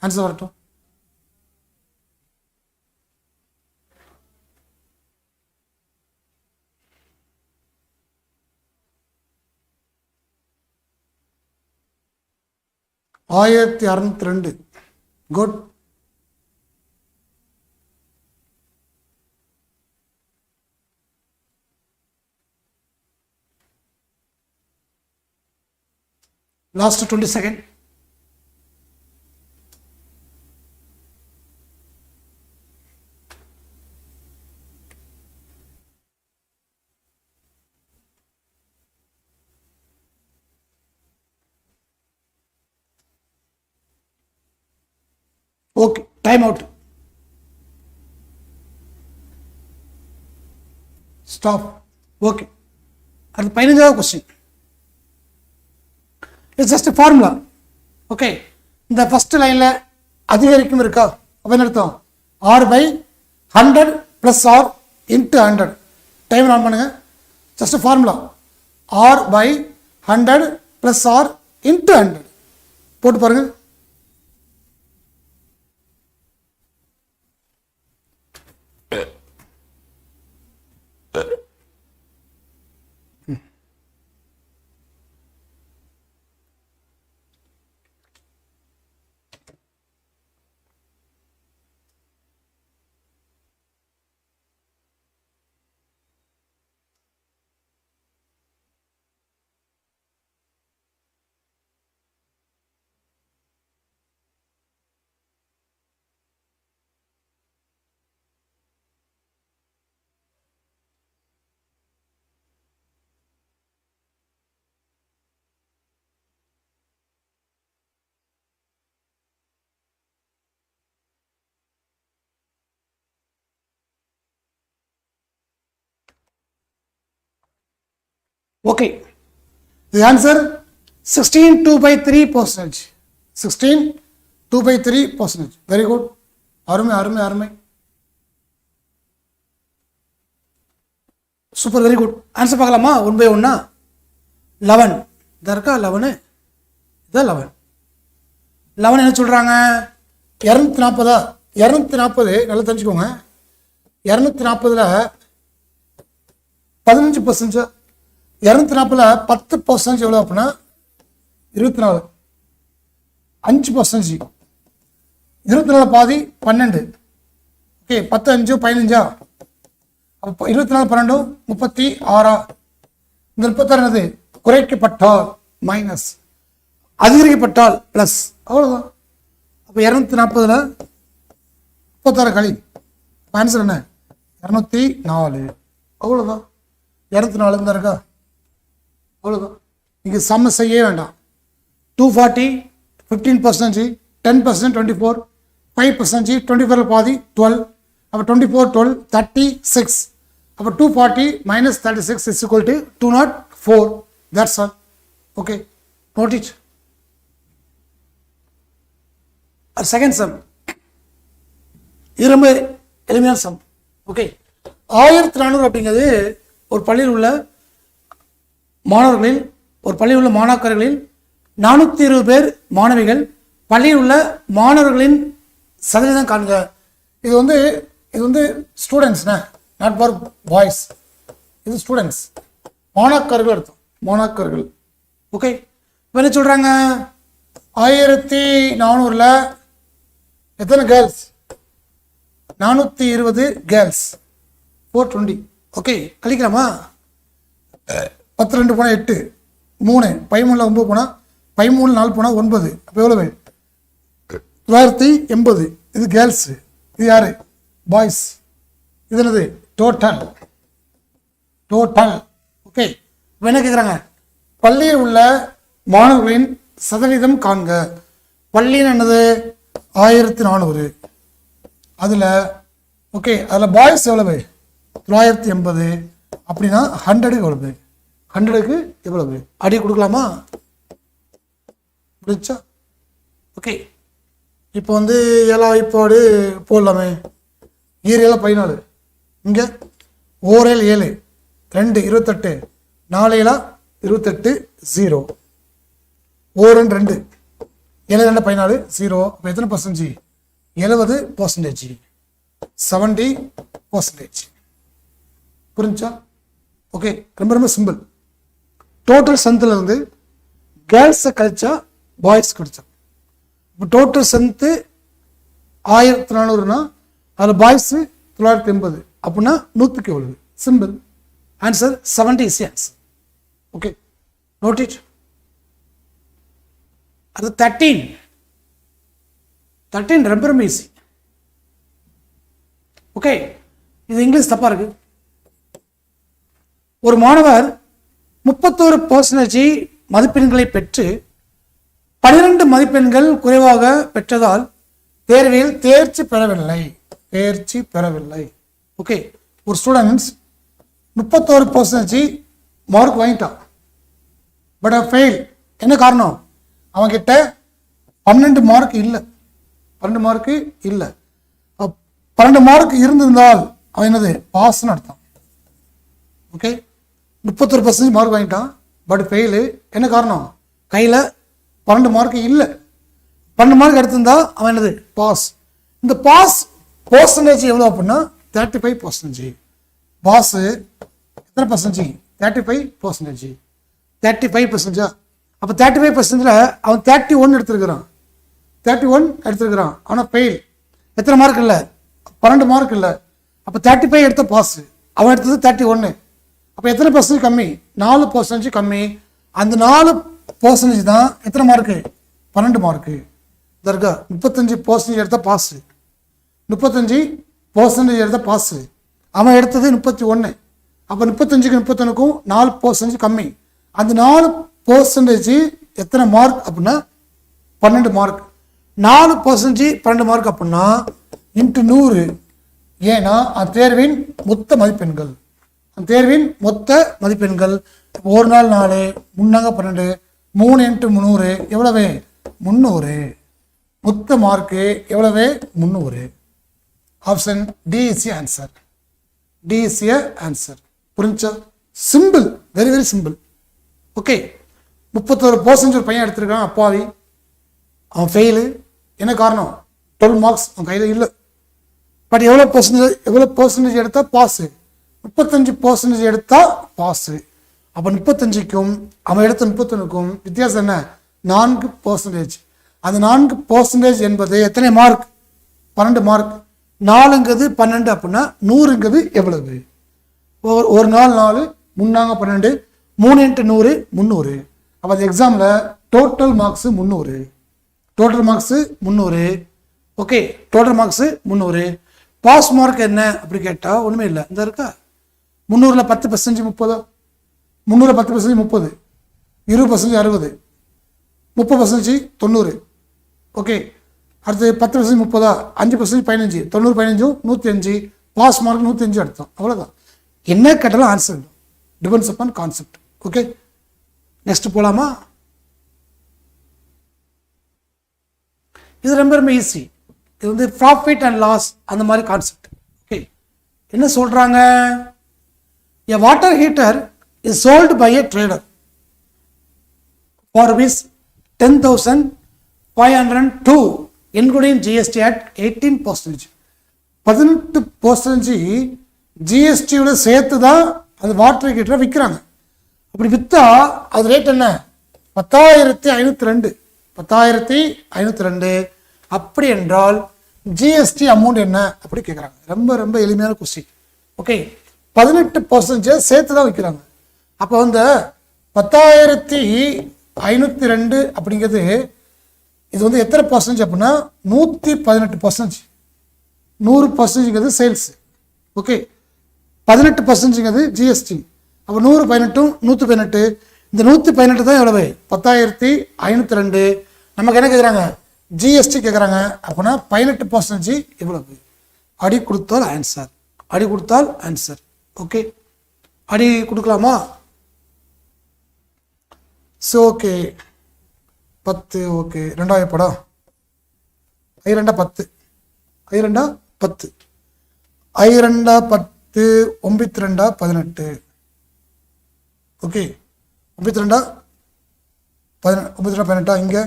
ஆன்சர் வரட்டும். ஆயிரத்தி 602. Good. Last 20 second. Okay, time out. Stop. Okay, அது 15வது question. It's just formula. Okay, இந்த ஃபர்ஸ்ட் லைன்ல அதிகரிக்கும் இருக்கா? அப்ப என்ன அர்த்தம்? R/100 + R × 100. டைம் ஆன் பண்ணுங்க. ஜஸ்ட் ஃபார்முலா R/100 + R × 100 போட்டு பாருங்க. Okay, the answer 16 2/3%. 16 2/3%. Very good. அருமை. Super, very good. ஆன்சர் பார்க்கலாமா? 1/1. 11 இதா இருக்கா? 11 இதான் 11 என்ன சொல்றாங்க? 240. 240 நல்லா தெரிஞ்சுக்கோங்க. 240ல 15%. 240ல் 10% எவ்வளோ அப்படின்னா 24. 5%. 24 பாதி 12. ஓகே, 10 5 15. அப்போ 24 12 36. இந்த 36 என்னது? குறைக்கப்பட்டால் மைனஸ், அதிகரிக்கப்பட்டால் பிளஸ், அவ்வளோதான். அப்போ 240ல் 36 கழி. ஆன்சர் என்ன? 204. அவ்வளோதான். 204 தான் இருக்கா? அவ்வளோதான். நீங்கள் சம்ம செய்ய வேண்டாம். 240 15%, 10% 24, 5% 24 பாதி 12. அப்போ 24 12 36. அப்போ 240 minus 36 is equal to 204. That's all. Okay, note it. Second sum இது ரொம்ப எளிமையான சம். ஓகே, 1400 அப்படிங்கிறது ஒரு பள்ளியில் உள்ள மாணவர்களில் ஒரு பள்ளியில் உள்ள மாணாக்கர்களில் 420 பேர் மாணவிகள். பள்ளியில் உள்ள மாணவர்களின் சதவீதம் காண்க. இது வந்து ஸ்டூடெண்ட்ஸ்ண்ணே, நாட் ஃபார் பாய்ஸ். இது ஸ்டூடெண்ட்ஸ், மாணாக்கர்கள் அர்த்தம், மாணாக்கர்கள். ஓகே, இப்போ என்ன சொல்கிறாங்க, 1400 எத்தனை கேர்ள்ஸ்? 420 கேர்ள்ஸ், 420. ஓகே, கழிக்கலாமா? 10 2 போனால் 8, 3 13 9 போனால் 13 4 போனால் 9. அப்போ எவ்வளவு? 980. இது கேர்ள்ஸு, இது யாரு? பாய்ஸ். இது என்னது? டோட்டல். ஓகே, இப்போ என்ன கேட்குறாங்க, பள்ளியில் உள்ள மாணவர்களின் சதவீதம் காண்க. பள்ளின்னு என்னது? 1400. அதில் ஓகே, அதில் பாய்ஸ் எவ்வளவு? 980. அப்படின்னா 100க்கு எவ்வளவு? 100க்கு எவ்வளவு? அடி கொடுக்கலாமா? புரிச்சா? ஓகே, இப்போ வந்து 7 வாய்ப்பாடு போடலாமே. 7 14, இங்கே 1 7 2 28, 4 28 0, 1 2 7 2 14 0. அப்போ எத்தனை பர்சன்டேஜ்? 70%, 70%. புரிஞ்சா? ஓகே, ரொம்ப ரொம்ப சிம்பிள். டோட்டல் ஸ்ட்ரென்த்தில் இருந்து கேர்ள்ஸை கழிச்சா பாய்ஸ் கிடைச்சா. இப்போ டோட்டல் ஸ்ட்ரென்த்து 1400னா அதில் பாய்ஸு 980. அப்படின்னா 100க்கு எவ்வளவு? Simple answer 70 is answer. Okay, note it. அது 13 ரொம்ப ரொம்ப ஈஸி. ஓகே, இது இங்கிலீஷ் தப்பா இருக்கு. ஒரு மாணவர் 31% மதிப்பெண்களை பெற்று 12 மதிப்பெண்கள் குறைவாக பெற்றதால் தேர்வில் தேர்ச்சி பெறவில்லை. ஓகே, ஒரு ஸ்டூடெண்ட்ஸ் 31% மார்க் வாங்கிட்டான், பட் ஃபெயில். என்ன காரணம்? அவன்கிட்ட 12 மார்க் இல்லை. 12 மார்க் இருந்திருந்தால் அவன் என்னது? பாஸ்ன்னு அர்த்தம். ஓகே, 31% மார்க் வாங்கிட்டான், பட் ஃபெயிலு. என்ன காரணம்? கையில் 12 மார்க் இல்லை. 12 மார்க் எடுத்திருந்தா அவன் என்னது? பாஸ். இந்த பாஸ் பர்சன்டேஜ் எவ்வளோ அப்படின்னா 35%. பாஸ் எத்தனை பர்சன்டேஜ்? 35%. 35%. அப்போ 35%ல் அவன் 31 எடுத்திருக்கிறான். 31 எடுத்திருக்கிறான், ஆனால் ஃபெயில். எத்தனை மார்க் இல்லை? 12 மார்க் இல்லை. அப்போ 35 எடுத்த பாஸ், அவன் எடுத்தது 31. அப்போ எத்தனை பர்சன்டேஜ் கம்மி? 4% கம்மி. அந்த 4% தான் எத்தனை மார்க்கு? 12 மார்க்கு. தர்கா 35% எடுத்த பாஸ், 35% எடுத்த பாஸ், அவன் எடுத்தது 31. அப்போ 35க்கு 31க்கும் 4% கம்மி. அந்த 4% எத்தனை மார்க் அப்படின்னா 12 மார்க். 4% 12 மார்க் அப்படின்னா இன்ட்டு 100. ஏன்னா அந்த தேர்வின் மொத்த மதிப்பெண்கள். ஒரு நாள் 4, 3 12, 3 × 300 எவ்வளவு? 300. மொத்த மார்க்கு எவ்வளவு? 300. Option D is answer. புரிஞ்சா? Simple, very very simple. Okay, 31% ஒரு பையன் எடுத்திருக்கான், அப்பாவி, அவன் ஃபெயிலு. என்ன காரணம்? 12 மார்க்ஸ் அவன் கையில் இல்லை. பட் எவ்வளோ பர்சன்டேஜ் எடுத்தால் பாஸு? 35% எடுத்தால் பாஸு. அப்போ 35க்கும் அவன் எடுத்த 31க்கும் வித்தியாசம் என்ன? 4%. அந்த 4% என்பது எத்தனை மார்க்? 12 மார்க். 4ங்கிறது 12 அப்படின்னா 100ங்கிறது எவ்வளவு? ஒரு நாள் 4, 3 12, 3 × 100 300. அப்போ அந்த எக்ஸாமில் total marks 300. Okay, total marks 300. Pass mark என்ன அப்படி கேட்டால் ஒன்றுமே இல்லை. இந்த இருக்கா 300ல் 10% 30, 300ல் 10% 30, 20% 60, 30% 90. ஓகே, அடுத்து 10% 30, 5% 15, 90 15 105. பாஸ் மார்க் 105 எடுத்தோம், அவ்வளோதான். என்ன கேட்டாலும் answer depends upon concept. Okay, next போகலாமா? இது ரொம்ப ரொம்ப ஈஸி. இது வந்து ப்ராஃபிட் அண்ட் லாஸ் அந்த மாதிரி கான்செப்ட். ஓகே, என்ன சொல்கிறாங்க? A water heater is sold by a trader for rupees 10,502 including GST at 18%. 18% ஜிஎஸ்டியோட சேர்த்து தான் அந்த வாட்டர் ஹீட்டரை விற்கிறாங்க. அப்படி விற்றா அது ரேட் என்ன? 10,502. 10,502. அப்படி என்றால் ஜிஎஸ்டி அமௌண்ட் என்ன அப்படி கேட்குறாங்க. ரொம்ப ரொம்ப எளிமையான கொஸ்டின். ஓகே, 18% சேர்த்து தான் விற்கிறாங்க. அப்போ வந்து 10,502 அப்படிங்கிறது இது வந்து எத்தனை பர்சன்டேஜ் அப்படின்னா 118%. 100%ங்கிறது சேல்ஸ். ஓகே, 18%ங்கிறது ஜிஎஸ்டி. அப்போ 100 18 118. இந்த 118 தான் எவ்வளவு? 10,502. நமக்கு என்ன கேட்குறாங்க? ஜிஎஸ்டி கேட்குறாங்க. அப்படின்னா 18% எவ்வளவு? அடி கொடுத்தால் ஆன்சர். அடி கொடுத்தால் ஆன்சர். ஓகே, அடி கொடுக்கலாமா? So okay 10. ஓகே, ரெண்டாவது படம் I2 10. I2 10. I2 10 92 18. ஓகே, 92 18. இங்கே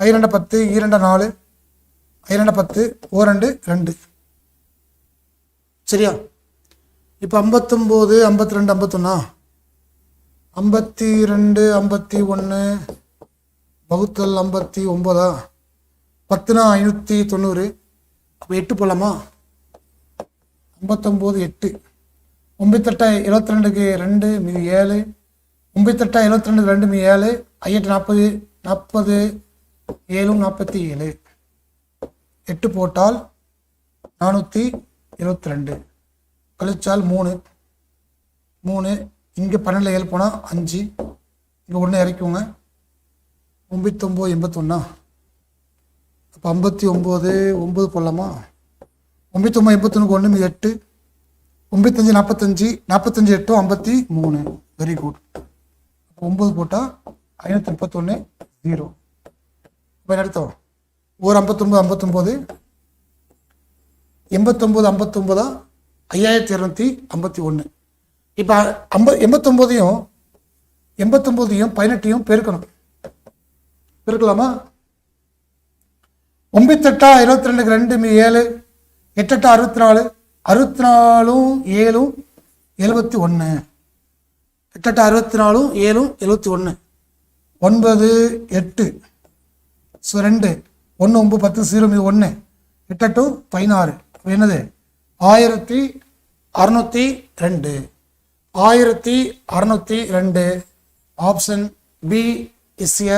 I2 10 2 4 I2 10 O2 2. சரியா? இப்போ 59 52 51 52 51 வகுத்தல் 59 10னா 590. அப்போ 8 போடலாமா? 59 8. 98 72க்கு 2 மீதி 7. 98 72 2 மீதி 7. I8 40 40 7 47. 8 போட்டால் 472. கழிச்சால் 3 3. இங்கே 12 7 போனால் 5. இங்கே 1 இறக்குவோங்க. 99 81. அப்போ 59 9 போடலாமா? 99 81க்கு 1 மீது 8. 95 45 45 8 53. Very good. அப்போ 9 போட்டால் 531 0. இப்போ என்ன அர்த்தம்? ஒரு 59 59 89 59 5251. இப்போ 89யும் 18யும் பெருக்கலாமா? 98 22க்கு 2 மீ 7. 8 64 64 7 71. 8 64 7 71. 9 8. ஸோ 2 1 9 10 0 மீ 1. 8 16. என்னது? 1602. 1602. Option B is a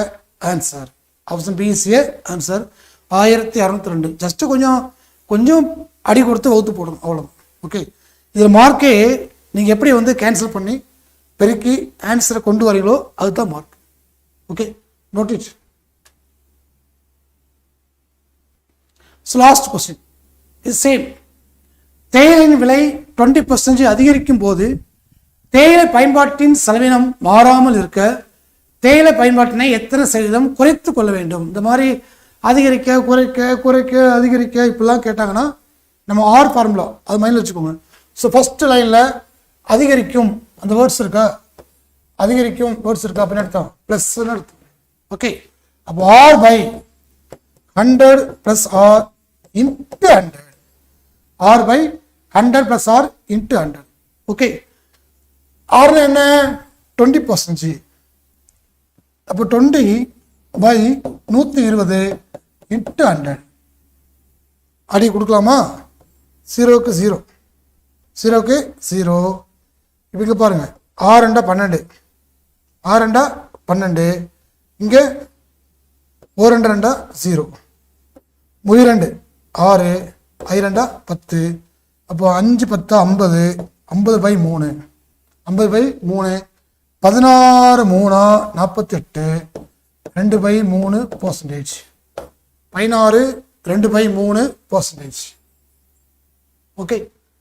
answer. Option B is a answer. 1602. Just கொஞ்சம் அடி கொடுத்து வகுத்து போடணும், அவ்வளோ. ஓகே, இதில் மார்க்கே நீங்கள் எப்படி வந்து கேன்சல் பண்ணி பெருக்கி ஆன்சரை கொண்டு வரீங்களோ அதுதான் mark. Okay, note it. So last question is same. தேயிலையின் விலை 20% அதிகரிக்கும் போது தேயிலை பயன்பாட்டின் செலவினம் மாறாமல் இருக்க தேயிலை பயன்பாட்டினை எத்தனை சதவீதம் குறைத்து கொள்ள வேண்டும்? இந்த மாதிரி அதிகரிக்க குறைக்க அதிகரிக்க இப்படிலாம் கேட்டாங்கன்னா நம்ம ஆர் ஃபார்முலா அது மைண்டில் வச்சுக்கோங்க. ஸோ ஃபஸ்ட்டு லைனில் அதிகரிக்கும் அந்த வேர்ட்ஸ் இருக்கா? அதிகரிக்கும் வேர்ட்ஸ் இருக்கா அப்படின்னு அர்த்தம்? ப்ளஸ்ன்னு அர்த்தம். ஓகே, அப்போ R by 100 + R into 100. R by 100 + R into 100. Okay, ஆர்னு என்ன? 20%. அப்போ 20 பை 120 இன்ட்டு 100. அடி கொடுக்கலாமா? 0க்கு 0 0க்கு 0. இப்போ இங்கே பாருங்கள், 6 2 12. 6 2 12. இங்கே 4 2 2 0. 2 6 I2 10. அப்போ 5 10 50. 50 by 3. 50 by 3. 16 3 48. 2 by 3%. 16 2 by 3%. Okay,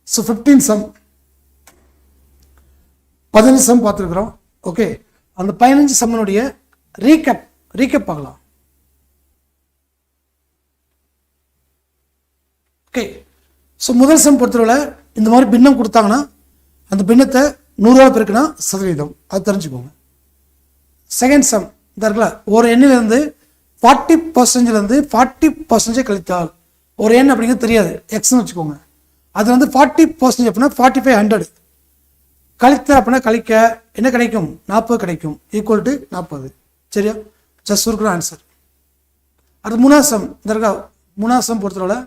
so 15 sum 15 sum பார்த்துருக்குறோம். ஓகே, அந்த 15 சம்மனுடைய ரீகேப் பார்க்கலாம். ஓகே. ஸோ முதல் சம் பொறுத்தவரை இந்த மாதிரி பின்னம் கொடுத்தாங்கன்னா அந்த பின்னத்தை 100 பெருக்குனா சதவீதம், அது தெரிஞ்சுக்கோங்க. செகண்ட் சம் இந்த இருக்குல்ல, ஒரு எண்ணிலிருந்து 40%லேருந்து 40% கழித்தால் ஒரு எண் அப்படிங்கிறது தெரியாது, எக்ஸ்ன்னு வச்சுக்கோங்க. அது வந்து 40% அப்படின்னா 4500 கழித்த அப்படின்னா கழிக்க என்ன கிடைக்கும், 40 கிடைக்கும், ஈக்குவல் டு 40. சரியா, ஜஸ்ட் இருக்கிற ஆன்சர். அடுத்து மூணாவது சம் இந்த இருக்கா, மூணாவது சம் பொறுத்தவரை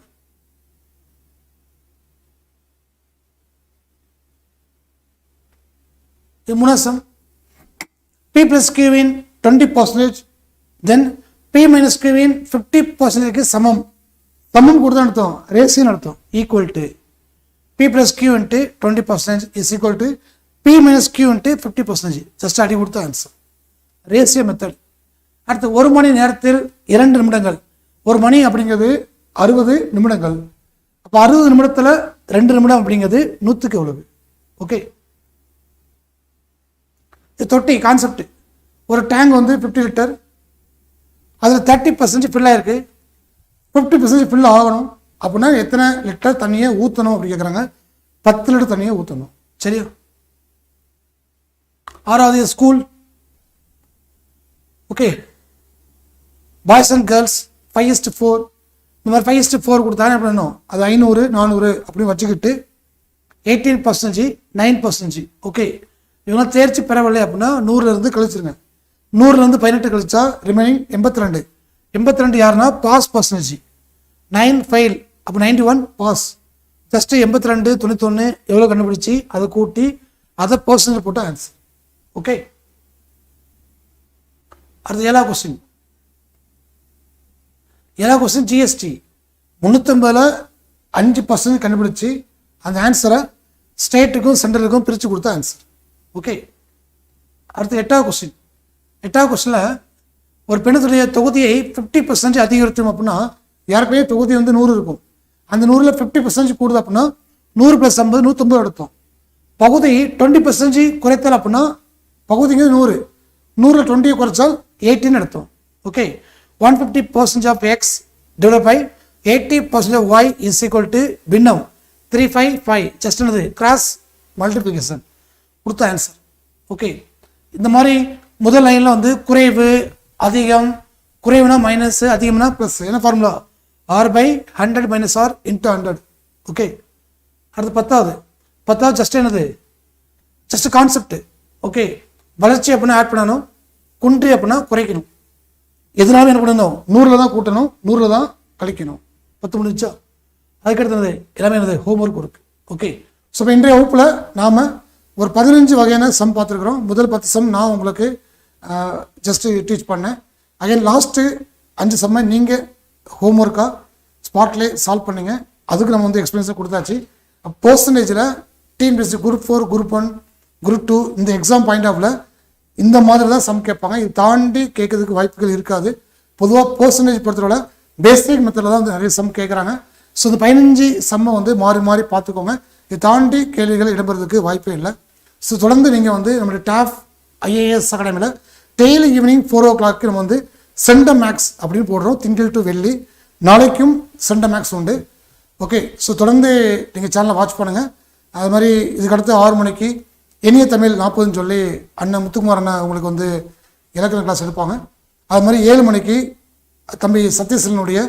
மூணாவது some P plus Q in 20%, then P minus Q in 50% சமம். சமம் கொடுத்தா அர்த்தம் ரேஷியோன்னு அர்த்தம். Equal to P plus Q into 20% is equal to P minus Q into 50%. Just அடி கொடுத்த ஆன்சர், ரேஷியோ மெத்தட். அடுத்து ஒரு மணி நேரத்தில் 2 நிமிடங்கள். ஒரு மணி அப்படிங்கிறது 60 நிமிடங்கள். அப்போ 60 நிமிடத்தில் 2 நிமிடம் அப்படிங்கிறது 100க்கு எவ்வளவு? ஓகே, இது தொட்டி கான்செப்ட். ஒரு டேங்க் வந்து 50 லிட்டர், அதில் 30% ஃபில் ஆகிருக்கு, 50% ஃபில் ஆகணும் அப்படின்னா எத்தனை லிட்டர் தண்ணியை ஊற்றணும் அப்படி கேட்குறாங்க. 10 லிட்டர் தண்ணியை ஊற்றணும். சரியா, ஆறாவது school. Okay, boys and girls 5:4 இந்த மாதிரி 5:4 கொடுத்தாங்க என்ன பண்ணணும், அது 500 400 அப்படின்னு வச்சுக்கிட்டு 18% 9%. ஓகே, இவங்க தேர்ச்சி பெறவில்லை அப்படின்னா 100லேருந்து கழிச்சிருங்க. 100லேருந்து 18 கழிச்சா ரிமைனிங் 82. 82 யாருன்னா பாஸ் பர்சன்டேஜ். 9 ஃபெயில், அப்போ 91 பாஸ். ஜஸ்ட்டு 82 91 எவ்வளோ கண்டுபிடிச்சி அதை கூட்டி அதை பர்சன்டேஜ் போட்டு ஆன்சர். ஓகே, அடுத்து 7வது கொஸ்டின். 7வது கொஸ்டின் ஜிஎஸ்டி 350ல் 5% கண்டுபிடிச்சி அந்த ஆன்சரை ஸ்டேட்டுக்கும் சென்ட்ரலுக்கும் பிரித்து கொடுத்த ஆன்சர். ஓகே, அடுத்து 8வது கொஸ்டின். 8வது கொஸ்டினில் ஒரு பெண்ணுடைய தொகுதியை 50% அதிகரித்தோம் அப்படின்னா யாருக்குமே தொகுதி வந்து 100 இருக்கும். அந்த 100ல் 50% கூடுது அப்படின்னா 100 + 50 150 எடுத்தோம். பகுதி 20% குறைத்தல் அப்படின்னா பகுதிங்க 100, 100ல் 20 குறைச்சால் 18 எடுத்தோம். Okay, 150% of x divided by 80% of y is equal to பின்னம் 355. ஜஸ்ட் என்னது கிராஸ் மல்டிப்ளிகேஷன் கொடுத்த ஆன்சர். ஓகே, இந்த மாதிரி முதல் லைனில் வந்து குறைவு அதிகம், குறைவுனா மைனஸ், அதிகம்னா ப்ளஸ். என்ன ஃபார்முலா, R/100 - R × 100. ஓகே, அடுத்து 10வது ஜஸ்ட் என்னது, ஜஸ்ட் கான்செப்ட். ஓகே, வளர்ச்சி அப்படின்னா ஆட் பண்ணணும், குன்றி அப்படின்னா குறைக்கணும். எதனாலும் என்ன பண்ணணும், 100ல் தான் கூட்டணும், 100ல் தான் கழிக்கணும். 10 முடிச்சா. அதுக்கடுத்தது எல்லாமே என்னது ஹோம்ஒர்க் இருக்குது. ஓகே, ஸோ இப்போ இன்றைய வகுப்பில் நாம் ஒரு 15 வகையான சம் பார்த்துருக்குறோம். முதல் 10 சம் நான் உங்களுக்கு ஜஸ்ட்டு டீச் பண்ணேன். அகைன் லாஸ்ட்டு 5 சம்மை நீங்கள் ஹோம்ஒர்க்காக ஸ்பாட்லேயே சால்வ் பண்ணிங்க. அதுக்கு நம்ம வந்து எக்ஸ்பீரியன்ஸாக கொடுத்தாச்சு. பர்சன்டேஜில் டிஎன்பிஎஸ்சி குரூப் 4 குரூப் 1 குரூப் 2 இந்த எக்ஸாம் பாயிண்ட் ஆஃப்ல இந்த மாதிரி தான் சம் கேட்பாங்க. இது தாண்டி கேட்கறதுக்கு வாய்ப்புகள் இருக்காது. பொதுவாக பர்சன்டேஜ் பொறுத்தவரை பேசிக் மெத்தடில் தான் வந்து நிறைய சம் கேட்குறாங்க. ஸோ இந்த 15 சம்மை வந்து மாறி மாறி பார்த்துக்கோங்க. இது தாண்டி கேள்விகள் இடம்பெறதுக்கு வாய்ப்பே இல்லை. ஸோ தொடர்ந்து நீங்கள் வந்து நம்மளுடைய டாப் IAS அகாடமியில் டெய்லி ஈவினிங் 4 o'clock நம்ம வந்து சென்டம் மேக்ஸ் அப்படின்னு போடுறோம். திங்கள் டு வெள்ளி. நாளைக்கும் சென்டம் மேக்ஸ் உண்டு. ஓகே, ஸோ தொடர்ந்து நீங்கள் சேனலை வாட்ச் பண்ணுங்கள். அது மாதிரி இதுக்கடுத்து 6 மணிக்கு இனிய தமிழ் 40ன்னு சொல்லி அண்ணன் முத்துக்குமார் அண்ணா உங்களுக்கு வந்து இலக்கண கிளாஸ் எடுப்பாங்க. அது மாதிரி 7 மணிக்கு தம்பி சத்யசீலனுடைய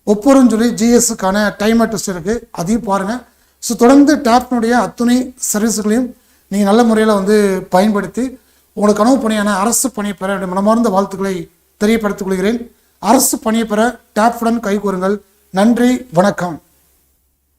ஒப்பொருன்னு சொல்லி GS-க்கான டைமர் டெஸ்ட் இருக்குது, அதையும் பாருங்கள். ஸோ தொடர்ந்து டாப்னுடைய அத்துணை சர்வீஸுகளையும் நீங்கள் நல்ல முறையில் வந்து பயன்படுத்தி உங்களுக்கு கனவு பணியான அரசு பணியை பெற மனமார்ந்த வாழ்த்துக்களை தெரியப்படுத்திக் கொள்கிறேன். அரசு பணியை பெற டாப்புடன் கைகூறுங்கள். நன்றி, வணக்கம்.